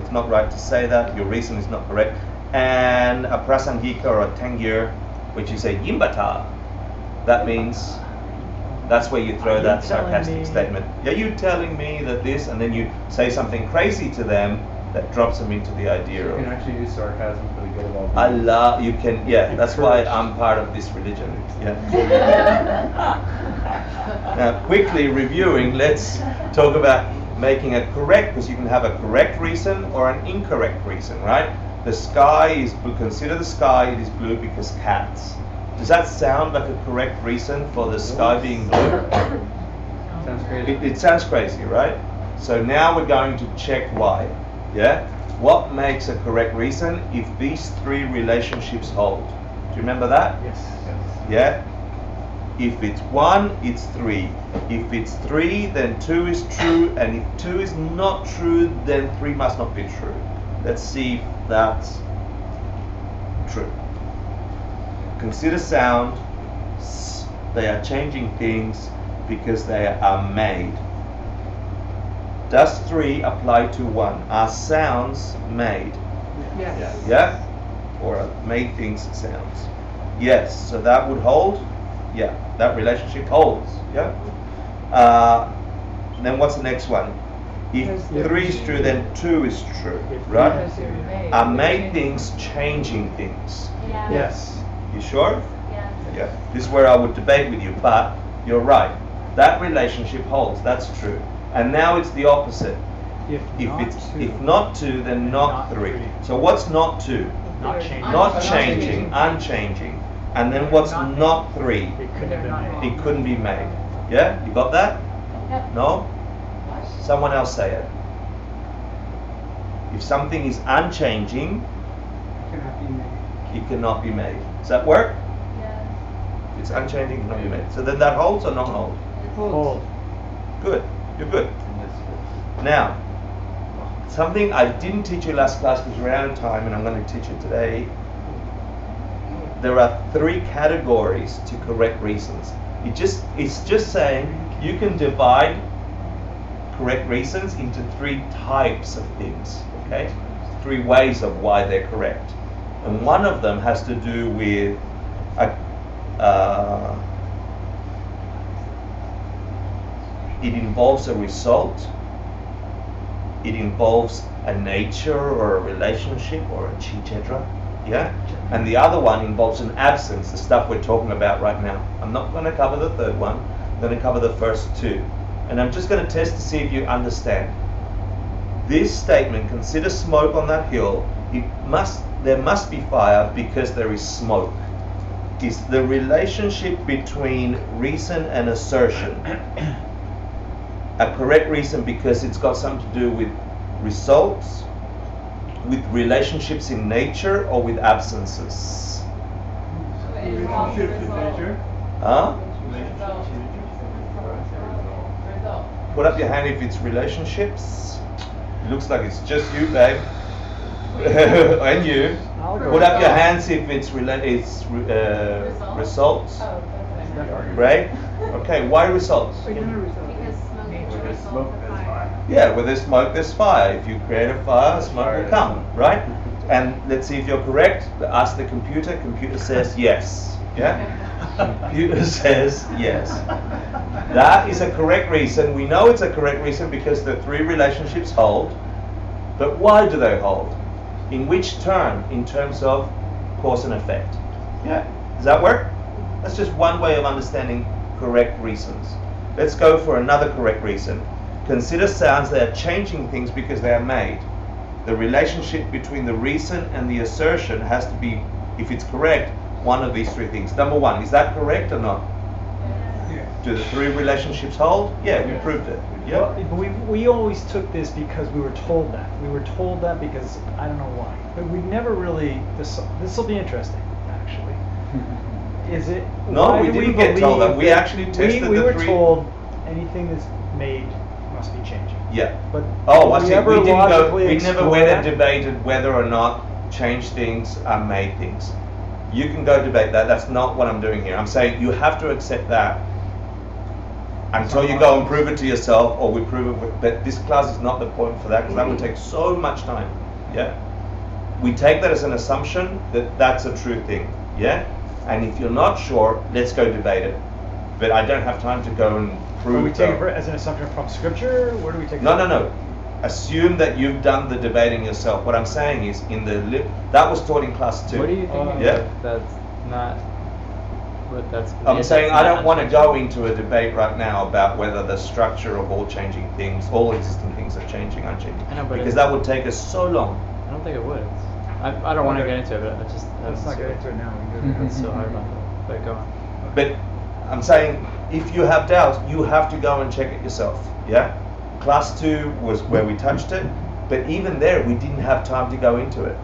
[SPEAKER 1] It's not right to say that. Your reason is not correct. And a prasangika or a tangyur, which is a yimbata. That means that's where you throw that sarcastic statement. Yeah, you telling me that this, and then you say something crazy to them that drops them into the idea
[SPEAKER 7] You
[SPEAKER 1] of
[SPEAKER 7] can actually use sarcasm for the good of all people.
[SPEAKER 1] Allah. You can, yeah. That's why I'm part of this religion. Yeah. Now, quickly reviewing, let's talk about making a correct, because you can have a correct reason or an incorrect reason, right? The sky is blue. Consider the sky, it is blue because cats. Does that sound like a correct reason for the sky being blue?
[SPEAKER 7] Sounds crazy.
[SPEAKER 1] It sounds crazy, right? So now we're going to check why. Yeah? What makes a correct reason if these three relationships hold? Do you remember that?
[SPEAKER 3] Yes.
[SPEAKER 1] Yeah? If it's 1, it's 3. If it's 3, then 2 is true, and if 2 is not true, then 3 must not be true. Let's see if that's true. Consider sound. They are changing things because they are made. Does 3 apply to 1? Are sounds made?
[SPEAKER 5] Yes.
[SPEAKER 1] Yeah? or made things sounds. Yes, so that would hold. Yeah, that relationship holds. Yeah. Then what's the next one? If 3 is true, then 2 is true, right? Are made things changing things?
[SPEAKER 4] Yeah.
[SPEAKER 3] Yes.
[SPEAKER 1] You sure?
[SPEAKER 4] Yes.
[SPEAKER 1] Yeah. This is where I would debate with you, but you're right. That relationship holds. That's true. And now it's the opposite. If not 2, then not 3. So what's not 2?
[SPEAKER 3] Not changing.
[SPEAKER 1] Not changing, unchanging. And then what's not 3?
[SPEAKER 3] It couldn't have been made.
[SPEAKER 1] It couldn't be made. Yeah? You got that?
[SPEAKER 4] Yep.
[SPEAKER 1] No? Someone else say it. If something is unchanging,
[SPEAKER 8] Cannot be made.
[SPEAKER 1] it cannot be made. Does that work?
[SPEAKER 4] Yes.
[SPEAKER 1] If it's unchanging, it cannot be made. So then that holds or not hold?
[SPEAKER 3] Hold.
[SPEAKER 1] Good. You're good. Now, something I didn't teach you last class because we're out of time, and I'm going to teach you today. There are 3 categories to correct reasons. It's just saying you can divide correct reasons into 3 types of things. Okay, 3 ways of why they're correct, and one of them has to do with it involves a result. It involves a nature or a relationship or a etc. Yeah? And the other one involves an absence, the stuff we're talking about right now. I'm not going to cover the third one. I'm going to cover the first 2. And I'm just going to test to see if you understand. This statement, consider smoke on that hill, there must be fire because there is smoke. Is the relationship between reason and assertion a correct reason because it's got something to do with results, with relationships in nature, or with absences?
[SPEAKER 10] Relationships with nature.
[SPEAKER 1] Huh?
[SPEAKER 10] Relationships with
[SPEAKER 9] Result.
[SPEAKER 1] Put up your hand if it's relationships. It looks like it's just you, babe. And you.
[SPEAKER 3] I'll go.
[SPEAKER 1] Put up your hands if it's results.
[SPEAKER 9] Oh, that's what I meant.
[SPEAKER 1] Right? Okay, why results?
[SPEAKER 4] Because smoke is a result of fire.
[SPEAKER 1] Yeah, where there's smoke, there's fire. If you create a fire, smoke will come, right? And let's see if you're correct. Ask the computer. Computer says yes. Yeah? Computer says yes. That is a correct reason. We know it's a correct reason because the 3 relationships hold. But why do they hold? In which term? In terms of cause and effect. Yeah? Does that work? That's just one way of understanding correct reasons. Let's go for another correct reason. Consider sounds that are changing things because they are made. The relationship between the reason and the assertion has to be, if it's correct, one of these 3 things. Number 1, is that correct or not?
[SPEAKER 8] Yeah.
[SPEAKER 1] Do the 3 relationships hold? Yeah, we proved it. Yeah.
[SPEAKER 3] Well, but we always took this because we were told that. We were told that because I don't know why. But we never really. This will be interesting, actually. Is it?
[SPEAKER 1] No,
[SPEAKER 3] why
[SPEAKER 1] we
[SPEAKER 3] do
[SPEAKER 1] didn't get told that.
[SPEAKER 3] believe
[SPEAKER 1] We actually tested
[SPEAKER 3] we
[SPEAKER 1] the
[SPEAKER 3] were
[SPEAKER 1] 3.
[SPEAKER 3] told anything that's made must be changing.
[SPEAKER 1] Yeah.
[SPEAKER 3] But
[SPEAKER 1] Oh, I
[SPEAKER 3] did
[SPEAKER 1] see.
[SPEAKER 3] ever
[SPEAKER 1] We didn't go.
[SPEAKER 3] logically
[SPEAKER 1] We never
[SPEAKER 3] explore
[SPEAKER 1] went and
[SPEAKER 3] that?
[SPEAKER 1] debated whether or not changed things are made things. You can go debate that. That's not what I'm doing here. I'm saying you have to accept that until you go and prove it to yourself, or we prove it. But this class is not the point for that because that would take so much time. Yeah. We take that as an assumption that that's a true thing. Yeah. And if you're not sure, let's go debate it. But I don't have time to go and prove.
[SPEAKER 3] Do we take
[SPEAKER 1] that.
[SPEAKER 3] it as an assumption from scripture? Where do we take it?
[SPEAKER 1] No, no, no. Assume that you've done the debating yourself. What I'm saying is, that was taught in class 2.
[SPEAKER 6] What do you think?
[SPEAKER 1] Yeah.
[SPEAKER 6] That's not. But that's.
[SPEAKER 1] I'm saying I don't want to go into a debate right now about whether the structure of all changing things, all existing things are changing, unchanging.
[SPEAKER 6] I know, but
[SPEAKER 1] because that would take us so long.
[SPEAKER 6] I don't think it would. I don't want to get into it, but I just.
[SPEAKER 3] Let's not get into it now. We can do it.
[SPEAKER 6] That's so hard about that. But go on.
[SPEAKER 1] But I'm saying if you have doubts, you have to go and check it yourself. Yeah? Class 2 was where we touched it, but even there we didn't have time to go into it.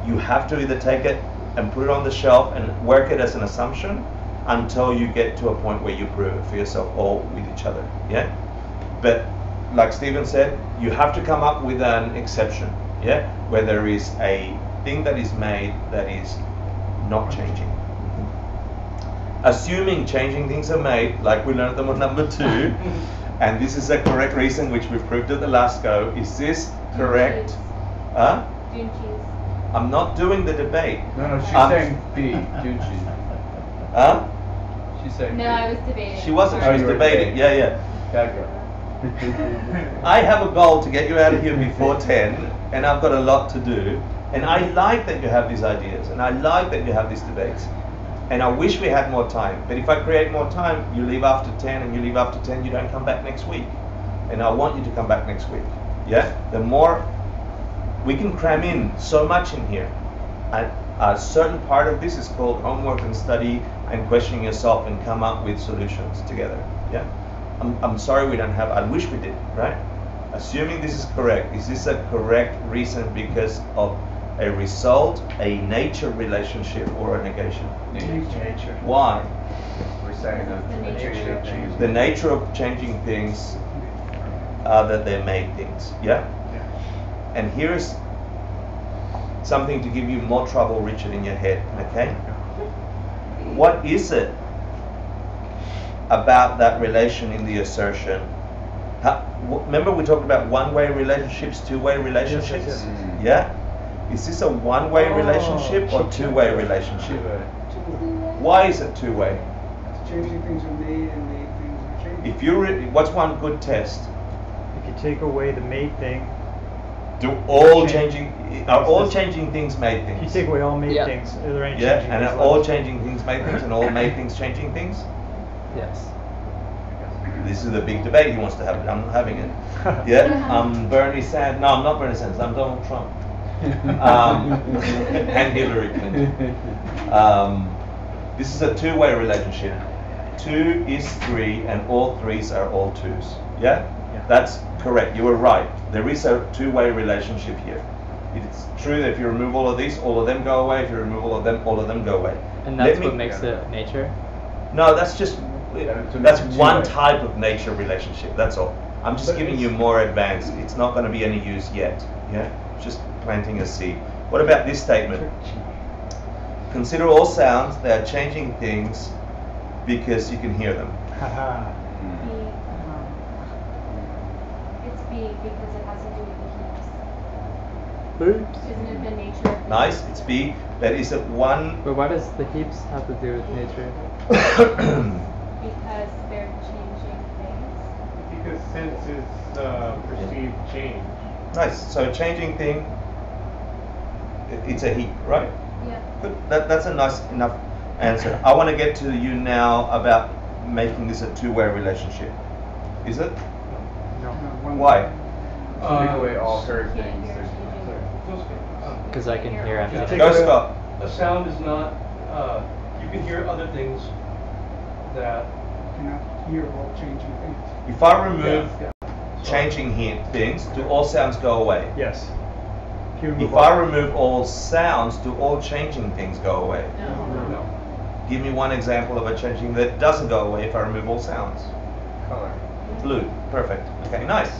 [SPEAKER 1] You have to either take it and put it on the shelf and work it as an assumption until you get to a point where you prove it for yourself or with each other. Yeah? But like Stephen said, you have to come up with an exception. Yeah? Where there is a thing that is made that is not changing. Assuming changing things are made, like we learned them on number 2, and this is a correct reason which we proved at the last go. Is this correct? Huh?
[SPEAKER 4] Dune cheese.
[SPEAKER 1] I'm not doing the debate.
[SPEAKER 7] No, she's
[SPEAKER 1] I'm-
[SPEAKER 7] saying B, dude, she.
[SPEAKER 1] Huh?
[SPEAKER 7] She's saying
[SPEAKER 4] No,
[SPEAKER 7] B.
[SPEAKER 4] I was debating.
[SPEAKER 1] She wasn't, she
[SPEAKER 7] Oh,
[SPEAKER 1] was
[SPEAKER 7] you were
[SPEAKER 1] debating. Yeah, yeah.
[SPEAKER 7] Bad girl.
[SPEAKER 1] I have a goal to get you out of here before 10, and I've got a lot to do. And I like that you have these ideas, and I like that you have these debates. And I wish we had more time. But if I create more time, you leave after 10, and you leave after 10, you don't come back next week. And I want you to come back next week. Yeah? The more we can cram in so much in here. And a certain part of this is called homework and study and questioning yourself and come up with solutions together. Yeah? I'm sorry we don't have, I wish we did, right? Assuming this is correct, is this a correct reason because of a result, a nature relationship, or a negation?
[SPEAKER 3] Nature.
[SPEAKER 1] Why?
[SPEAKER 7] We're saying that
[SPEAKER 4] The nature of
[SPEAKER 7] change.
[SPEAKER 1] The nature of changing things are that they're made things, yeah? And here's something to give you more trouble, Richard, in your head, okay? What is it about that relation in the assertion? Remember we talked about one-way relationships, two-way relationships?
[SPEAKER 3] Yes.
[SPEAKER 1] Yeah? Is this a one-way
[SPEAKER 3] Oh,
[SPEAKER 1] relationship or two-way relationship? Why is it two-way?
[SPEAKER 5] Changing things are made and made things are changing.
[SPEAKER 1] If you what's one good test?
[SPEAKER 3] If you take away the made thing,
[SPEAKER 1] Do all
[SPEAKER 3] Change-
[SPEAKER 1] are all changing things made
[SPEAKER 3] if you
[SPEAKER 1] things?
[SPEAKER 3] take away all made
[SPEAKER 6] Yeah.
[SPEAKER 3] things, are there any
[SPEAKER 1] Yeah,
[SPEAKER 3] changing
[SPEAKER 1] and
[SPEAKER 3] things
[SPEAKER 1] are all
[SPEAKER 3] left?
[SPEAKER 1] changing things made things and all made things changing things?
[SPEAKER 6] Yes.
[SPEAKER 1] This is the big debate he wants to have, but I'm not having it. Yeah, I'm Bernie Sanders. No, I'm not Bernie Sanders. I'm Donald Trump. And Hillary Clinton. This is a two-way relationship. 2 is 3, and all 3s are all 2s. Yeah?
[SPEAKER 3] Yeah.
[SPEAKER 1] That's correct. You were right. There is a two-way relationship here. It's true that if you remove all of these, all of them go away. If you remove all of them go away.
[SPEAKER 6] And that's
[SPEAKER 1] Let
[SPEAKER 6] what
[SPEAKER 1] me-
[SPEAKER 6] makes it nature?
[SPEAKER 1] No, that's just
[SPEAKER 7] to
[SPEAKER 1] that's
[SPEAKER 7] make it
[SPEAKER 1] one
[SPEAKER 7] two-way.
[SPEAKER 1] type of nature relationship. That's all. I'm just
[SPEAKER 3] But
[SPEAKER 1] giving
[SPEAKER 3] it's-
[SPEAKER 1] you more advanced. It's not going to be any use yet. Yeah, just planting a seed. What about this statement? Consider all sounds. They are changing things because you can hear them.
[SPEAKER 3] Haha.
[SPEAKER 4] B. It's B because it has to do with the heaps.
[SPEAKER 6] Oops.
[SPEAKER 4] Isn't it the nature of the
[SPEAKER 1] Nice. It's B. That is a one.
[SPEAKER 6] But why does the heaps have to do with nature?
[SPEAKER 4] because they're changing things.
[SPEAKER 10] Because sense is perceived change.
[SPEAKER 1] Nice. So changing thing. It's a heap, right?
[SPEAKER 4] Yeah.
[SPEAKER 1] Good. That's a nice enough answer. I want to get to you now about making this a two-way relationship. Is it?
[SPEAKER 3] No.
[SPEAKER 1] Why?
[SPEAKER 7] Take away all her
[SPEAKER 4] Can't
[SPEAKER 7] things.
[SPEAKER 4] hear changing.
[SPEAKER 6] Because I can hear
[SPEAKER 3] Yeah.
[SPEAKER 6] empty.
[SPEAKER 1] Go, Scott.
[SPEAKER 13] A sound is not, you can hear other things that,
[SPEAKER 5] You cannot hear all changing things.
[SPEAKER 1] If I remove
[SPEAKER 13] yeah.
[SPEAKER 1] changing things, do all sounds go away?
[SPEAKER 3] Yes. If you remove
[SPEAKER 1] If I remove all sounds, do all changing things go away?
[SPEAKER 13] No.
[SPEAKER 1] Give me one example of a changing that doesn't go away if I remove all sounds.
[SPEAKER 7] Color.
[SPEAKER 1] Blue. Perfect. Okay, nice.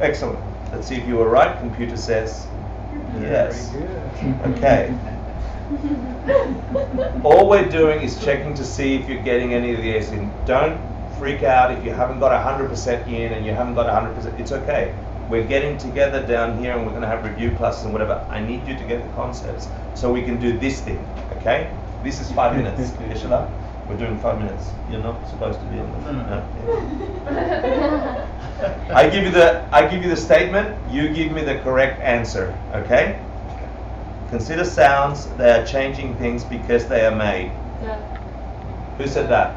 [SPEAKER 1] Excellent. Let's see if you were right. Computer says yes.
[SPEAKER 3] Very good.
[SPEAKER 1] Okay. All we're doing is checking to see if you're getting any of these in. Don't freak out if you haven't got 100% in and you haven't got 100%. It's okay. We're getting together down here and we're going to have review classes and whatever. I need you to get the concepts so we can do this thing, okay? This is 5 minutes. Ishala, we're doing 5 minutes. You're not supposed to be on the no. I give you the statement, you give me the correct answer, okay? Consider sounds, they are changing things because they are made.
[SPEAKER 4] Yeah.
[SPEAKER 1] Who said that?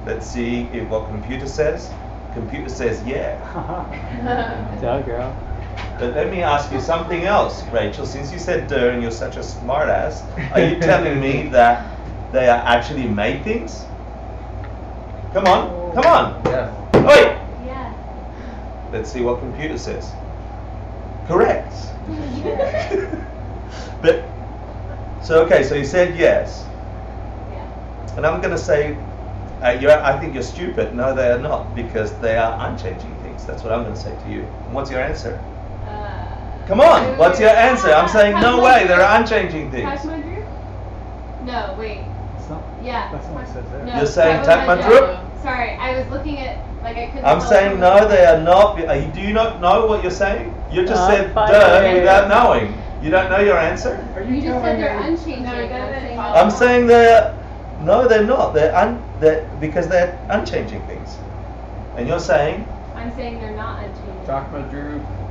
[SPEAKER 1] Let's see if what computer says. Computer says yeah.
[SPEAKER 6] Duh, girl.
[SPEAKER 1] But let me ask you something else, Rachel. Since you said duh and you're such a smart ass, are you telling me that they are actually made things? Come on, come on.
[SPEAKER 7] Yes.
[SPEAKER 1] Oi!
[SPEAKER 4] Yeah.
[SPEAKER 1] Let's see what computer says. Correct. But, so okay, so you said yes.
[SPEAKER 4] Yeah.
[SPEAKER 1] And I'm going to say, I think you're stupid. No, they are not, because they are unchanging things. That's what I'm going to say to you. And what's your answer? Come on, what's your answer? I'm saying no way, they're unchanging things.
[SPEAKER 4] Touch my group? No, wait.
[SPEAKER 3] It's not,
[SPEAKER 4] Yeah.
[SPEAKER 3] that's not what it says there.
[SPEAKER 4] No,
[SPEAKER 1] You're saying
[SPEAKER 4] that was
[SPEAKER 1] tap my
[SPEAKER 4] joke. Sorry, I was looking at, like I couldn't
[SPEAKER 1] I'm
[SPEAKER 4] tell
[SPEAKER 1] saying
[SPEAKER 4] from
[SPEAKER 1] no,
[SPEAKER 4] the-
[SPEAKER 1] they are not. Do you not know what you're saying? You just said duh without knowing. You don't know your answer?
[SPEAKER 4] You just said they're unchanging.
[SPEAKER 9] No, it doesn't follow.
[SPEAKER 1] I'm saying no, they're not. They're because they're unchanging things. And you're saying?
[SPEAKER 4] I'm saying they're not unchanging.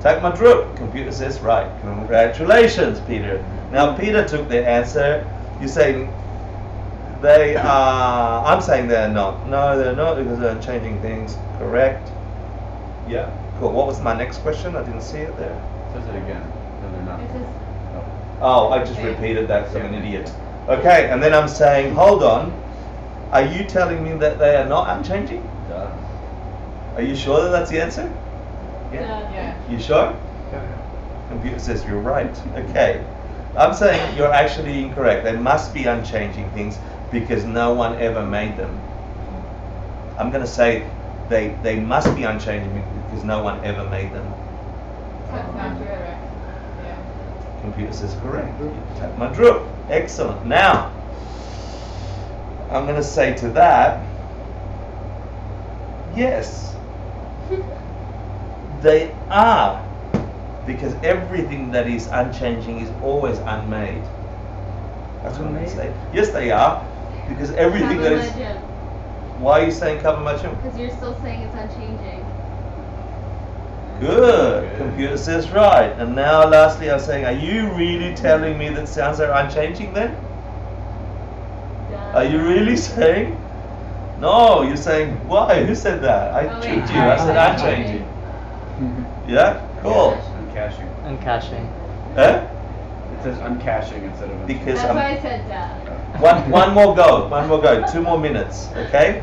[SPEAKER 1] Takma Drup. Computer says right. Congratulations, Peter. Now Peter took the answer. You're saying they are. I'm saying they're not. No, they're not because they're unchanging things. Correct. Yeah. Cool. What was my next question? I didn't see it there.
[SPEAKER 7] Says it again. No, they're not.
[SPEAKER 4] It says
[SPEAKER 1] Oh, I just repeated that because I'm an idiot. Okay, and then I'm saying, hold on. Are you telling me that they are not unchanging?
[SPEAKER 7] Duh.
[SPEAKER 1] Are you sure that that's the answer?
[SPEAKER 9] Yeah.
[SPEAKER 1] You sure? Computer says you're right. Okay. I'm saying you're actually incorrect. They must be unchanging things because no one ever made them. I'm going to say they must be unchanging because no one ever made them.
[SPEAKER 9] That's not correct. Yeah.
[SPEAKER 1] Computer says correct. Takma Drup. Excellent. Now, I'm going to say to that, yes, they are, because everything that is unchanging is always unmade. That's what I'm going to say. Yes, they are, because everything that is. Why are you saying Kava Machum?
[SPEAKER 4] because you're still saying it's unchanging.
[SPEAKER 1] Good. Computer says right. And now, lastly, I'm saying, are you really telling me that sounds are unchanging then? Are you really saying? No, you're saying, why? Who said that? I tricked you. I said unchanging. Yeah? Cool.
[SPEAKER 7] Uncaching.
[SPEAKER 6] Uncaching.
[SPEAKER 1] Eh?
[SPEAKER 7] It says uncaching instead of
[SPEAKER 1] Because
[SPEAKER 4] That's why I said duh.
[SPEAKER 1] one more go. 2 more minutes. Okay?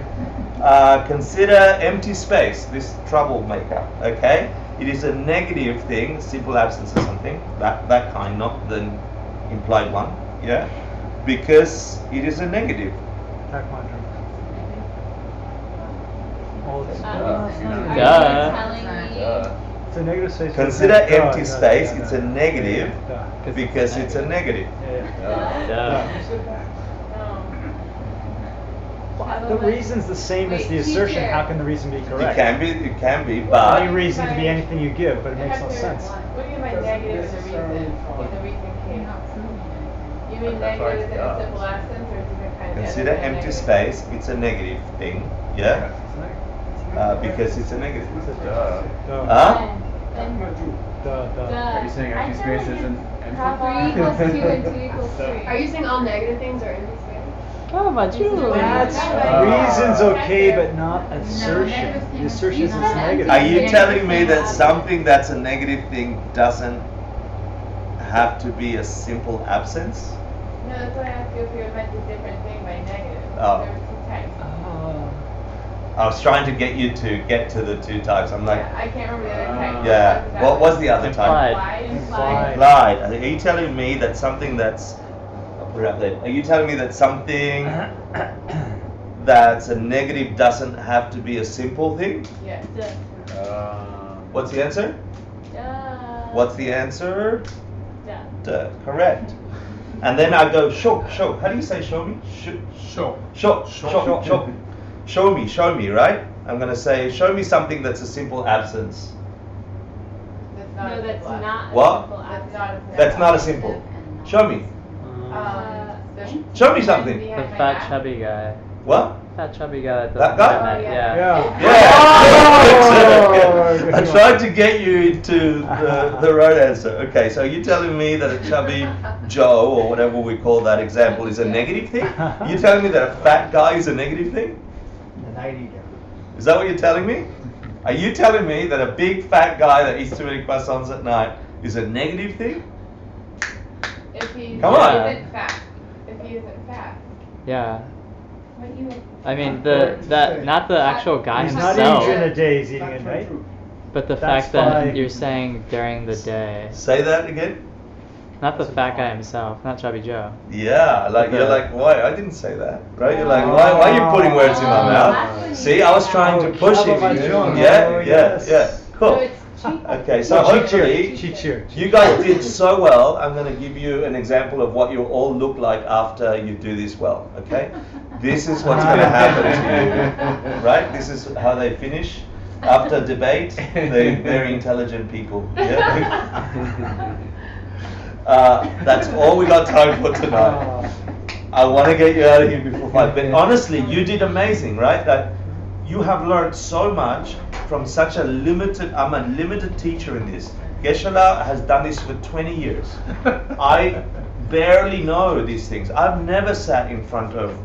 [SPEAKER 1] Consider empty space, this troublemaker. Okay? It is a negative thing, simple absence or something. That kind, not the implied one. Yeah? Because it is a negative.
[SPEAKER 3] Takma Drup. Well, it's,
[SPEAKER 6] Duh.
[SPEAKER 3] it's a negative space.
[SPEAKER 1] Consider empty space, it's a
[SPEAKER 3] Yeah,
[SPEAKER 1] negative
[SPEAKER 3] duh.
[SPEAKER 1] because it's a negative.
[SPEAKER 6] Duh.
[SPEAKER 3] The reason's the same as the assertion. How can the reason be correct?
[SPEAKER 1] It can be,
[SPEAKER 3] Any
[SPEAKER 1] but
[SPEAKER 3] reason can be anything you give, but it makes no sense.
[SPEAKER 9] What do you mean by negative is a reason? In the reason case. You mean
[SPEAKER 7] That's why
[SPEAKER 9] negative is
[SPEAKER 7] it's
[SPEAKER 9] in a
[SPEAKER 7] duh.
[SPEAKER 9] simple absence, or is it kind of?
[SPEAKER 1] consider empty space, it's a negative thing. Yeah? Because it's a negative.
[SPEAKER 7] Duh.
[SPEAKER 3] Duh.
[SPEAKER 1] Huh?
[SPEAKER 3] Duh.
[SPEAKER 7] Are you saying empty space isn't empty?
[SPEAKER 4] 3 equals 2 and 2 equals 3.
[SPEAKER 12] Are you saying all negative things are empty space?
[SPEAKER 6] Oh, my
[SPEAKER 3] That's reason's okay, but not assertion. The assertion is negative.
[SPEAKER 1] Are you telling me that something that's a negative thing doesn't have to be a simple absence?
[SPEAKER 9] No, that's why I asked you if you meant a different thing by negative.
[SPEAKER 1] Oh.
[SPEAKER 9] There were 2 types.
[SPEAKER 1] I was trying to get you to get to the 2 types. I'm like,
[SPEAKER 9] Yeah, I can't remember the other type.
[SPEAKER 1] yeah. What was the other type?
[SPEAKER 6] Implied.
[SPEAKER 1] Implied. Are you telling me that something that's are you telling me that something that's a negative doesn't have to be a simple thing?
[SPEAKER 9] Yes.
[SPEAKER 1] What's the answer?
[SPEAKER 4] Duh.
[SPEAKER 1] What's the answer?
[SPEAKER 4] Duh.
[SPEAKER 1] Duh. Correct. And then I go show. How do you say show me? Show, me, right? I'm gonna say show me something that's a simple absence.
[SPEAKER 9] That's not
[SPEAKER 4] No, that's not
[SPEAKER 1] What?
[SPEAKER 4] a simple absence.
[SPEAKER 1] That's not a simple. Show me.
[SPEAKER 9] The
[SPEAKER 1] Show me something.
[SPEAKER 6] The
[SPEAKER 9] behind my
[SPEAKER 6] fat
[SPEAKER 9] back.
[SPEAKER 6] chubby guy.
[SPEAKER 1] What?
[SPEAKER 6] Fat chubby guy.
[SPEAKER 1] That guy?
[SPEAKER 6] Internet,
[SPEAKER 9] Yeah.
[SPEAKER 3] Yeah.
[SPEAKER 1] I tried to get you into the right answer. Okay, so you're telling me that a chubby Joe, or whatever we call that example, is a negative thing? You're telling me that a fat guy is a negative thing? Is that what you're telling me? Are you telling me that a big fat guy that eats too many croissants at night is a negative thing?
[SPEAKER 9] If he
[SPEAKER 1] Come on.
[SPEAKER 9] isn't fat. If he isn't fat.
[SPEAKER 6] Yeah.
[SPEAKER 4] What you
[SPEAKER 6] I mean, not the actual guy
[SPEAKER 3] He's not
[SPEAKER 6] himself,
[SPEAKER 3] eating during the day, he's eating at night.
[SPEAKER 6] but the
[SPEAKER 3] That's
[SPEAKER 6] fact that
[SPEAKER 3] why-
[SPEAKER 6] you're saying during the day.
[SPEAKER 1] Say that again?
[SPEAKER 6] Not the fat guy himself, not Chubby Joe.
[SPEAKER 1] Yeah, like
[SPEAKER 6] Okay.
[SPEAKER 1] you're like, why? I didn't say that, right? You're like, why are you putting words in my mouth? See, I was trying to push him. Yeah. Cool.
[SPEAKER 4] So it's cheap.
[SPEAKER 1] Okay, so hopefully you guys did so well. I'm going to give you an example of what you all look like after you do this well. Okay, this is what's going to happen to you, right? This is how they finish. after debate, they're very intelligent people. Yeah? That's all we got time for tonight. I want to get you out of here before 5. But honestly, you did amazing, right? That you have learned so much from such a limited. I'm a limited teacher in this. Geshe-la has done this for 20 years. I barely know these things. I've never sat in front of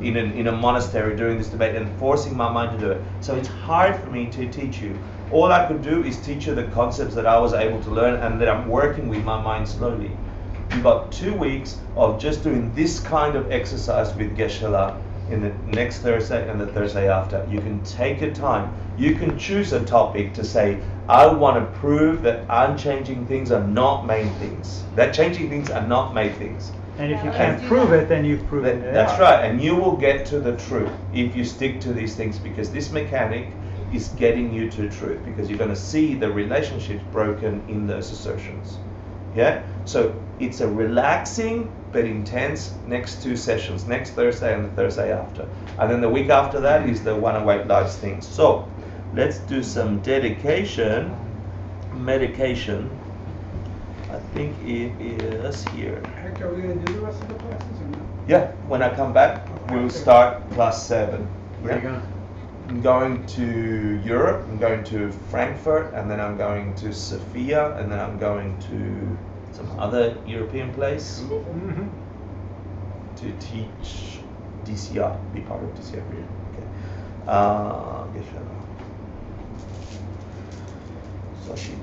[SPEAKER 1] in a monastery during this debate and forcing my mind to do it. So it's hard for me to teach you. All I could do is teach you the concepts that I was able to learn and that I'm working with my mind slowly. You've got 2 weeks of just doing this kind of exercise with Geshe-la in the next Thursday and the Thursday after. You can take your time. You can choose a topic to say, I want to prove that unchanging things are not main things. That changing things are not made things.
[SPEAKER 3] And if you can't prove it, then you've proven it.
[SPEAKER 1] That's right, and you will get to the truth if you stick to these things, because this mechanic is getting you to truth, because you're going to see the relationships broken in those assertions. Yeah? So it's a relaxing but intense next 2 sessions, next Thursday and the Thursday after. And then the week after that is the One Awake Lives thing. So let's do some medication. I think it is here.
[SPEAKER 5] Hector, are we going to do the rest of the classes or no?
[SPEAKER 1] Yeah, when I come back, we'll start class 7.
[SPEAKER 13] Where are you going?
[SPEAKER 1] I'm going to Europe, I'm going to Frankfurt, and then I'm going to Sofia, and then I'm going to some other European place to teach DCI, be part of DCI. Okay. Sashi.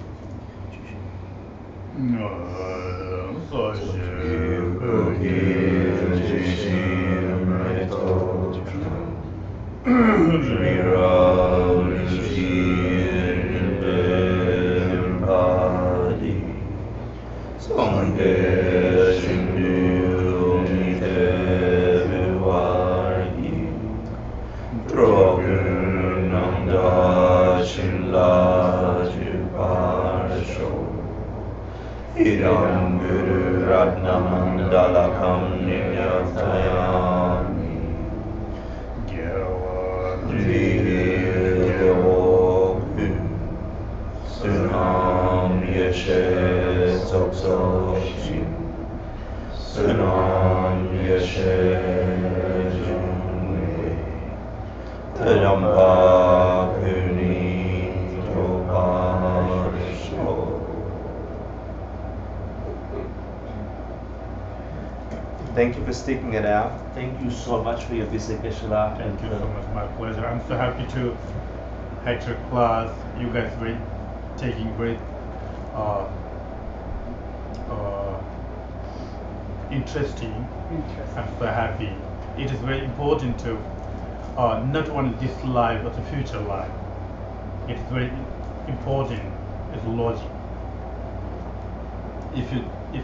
[SPEAKER 1] Idam Guru Ratnamandalakam Ninyatayami Gyawadriyogu Sunam Yeshe Soksokshi Sunam Yeshe Junwe Tadampa Kuni Toparisho. Thank you for sticking it out. Thank you so much for your visit, Geshe-la.
[SPEAKER 2] Thank you so much, my pleasure. I'm so happy to Hector class. You guys were taking great interesting. I'm so happy. It is very important to not only this life but the future life. It's very important. It's logic. If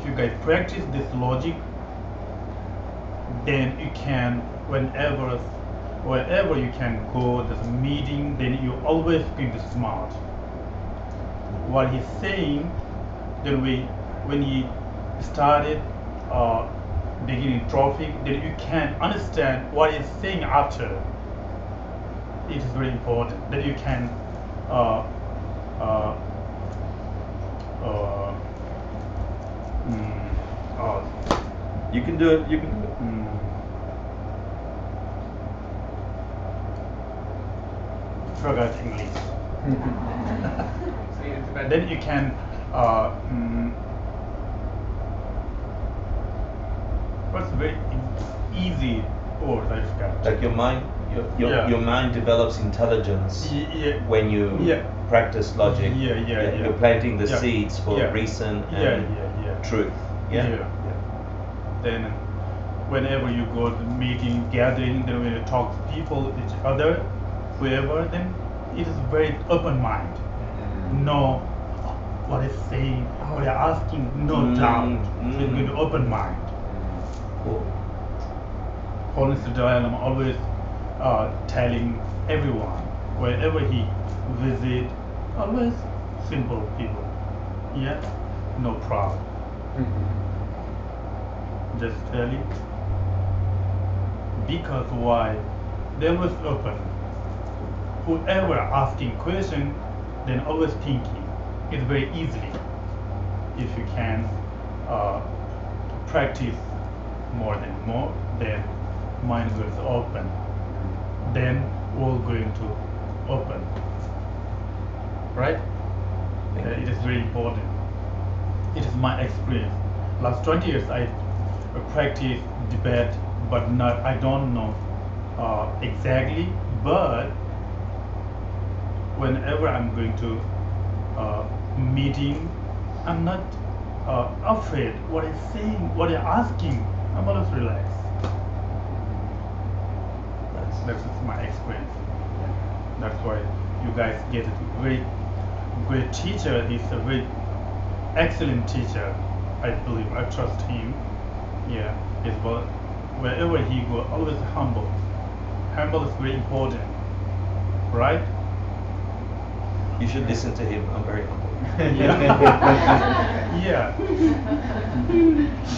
[SPEAKER 2] you guys practice this logic, then you can, wherever you can go, this meeting, then you always be smart. What he's saying, then when he started beginning traffic, then you can understand what he's saying after. It is very important. Then you can
[SPEAKER 1] you can do it. You can.
[SPEAKER 2] Forgot English. Then you can what's very easy word I forgot.
[SPEAKER 1] Like your mind develops intelligence when you practice logic. You're planting the seeds for reason and truth.
[SPEAKER 2] Then whenever you go to meeting, gathering, then when you talk to people, each other, whoever, then it is very open mind. No, what is saying, what they are asking, no doubt. So it's going to open mind. Holy Siddhartha, I'm always telling everyone, wherever he visit, always simple people. Yeah, no problem. Just tell you. Because why? They was open. whoever asking question, then always thinking. It's very easily. If you can practice more, then mind goes open. Then all going to open. Right? It is very important. It is my experience. Last 20 years I practice debate, but I don't know exactly, but whenever I'm going to meeting, I'm not afraid what I'm saying, what I'm asking. I'm always relaxed. That's my experience. That's why you guys get a very great teacher. He's a very excellent teacher. I believe, I trust him. Yeah, wherever he goes, always humble. Humble is very important, right?
[SPEAKER 1] You should listen to him. I'm very humble.
[SPEAKER 2] Yeah.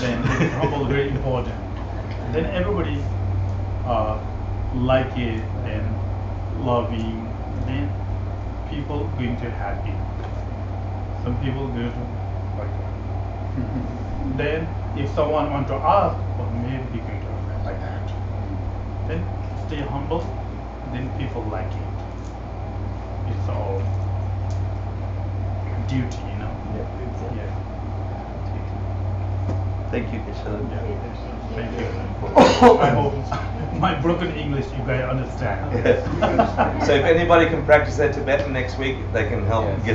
[SPEAKER 2] Then humble is very important. Then everybody like it and loving. Then people going to happy. Some people going to like that. Then if someone want to ask, well, maybe going to like that. Then stay humble. Then people like it. It's all duty, you know. Yeah.
[SPEAKER 1] Thank you, Kishan.
[SPEAKER 2] Yeah. Thank you. I hope my broken English you guys understand.
[SPEAKER 1] So if anybody can practice their Tibetan next week, they can help get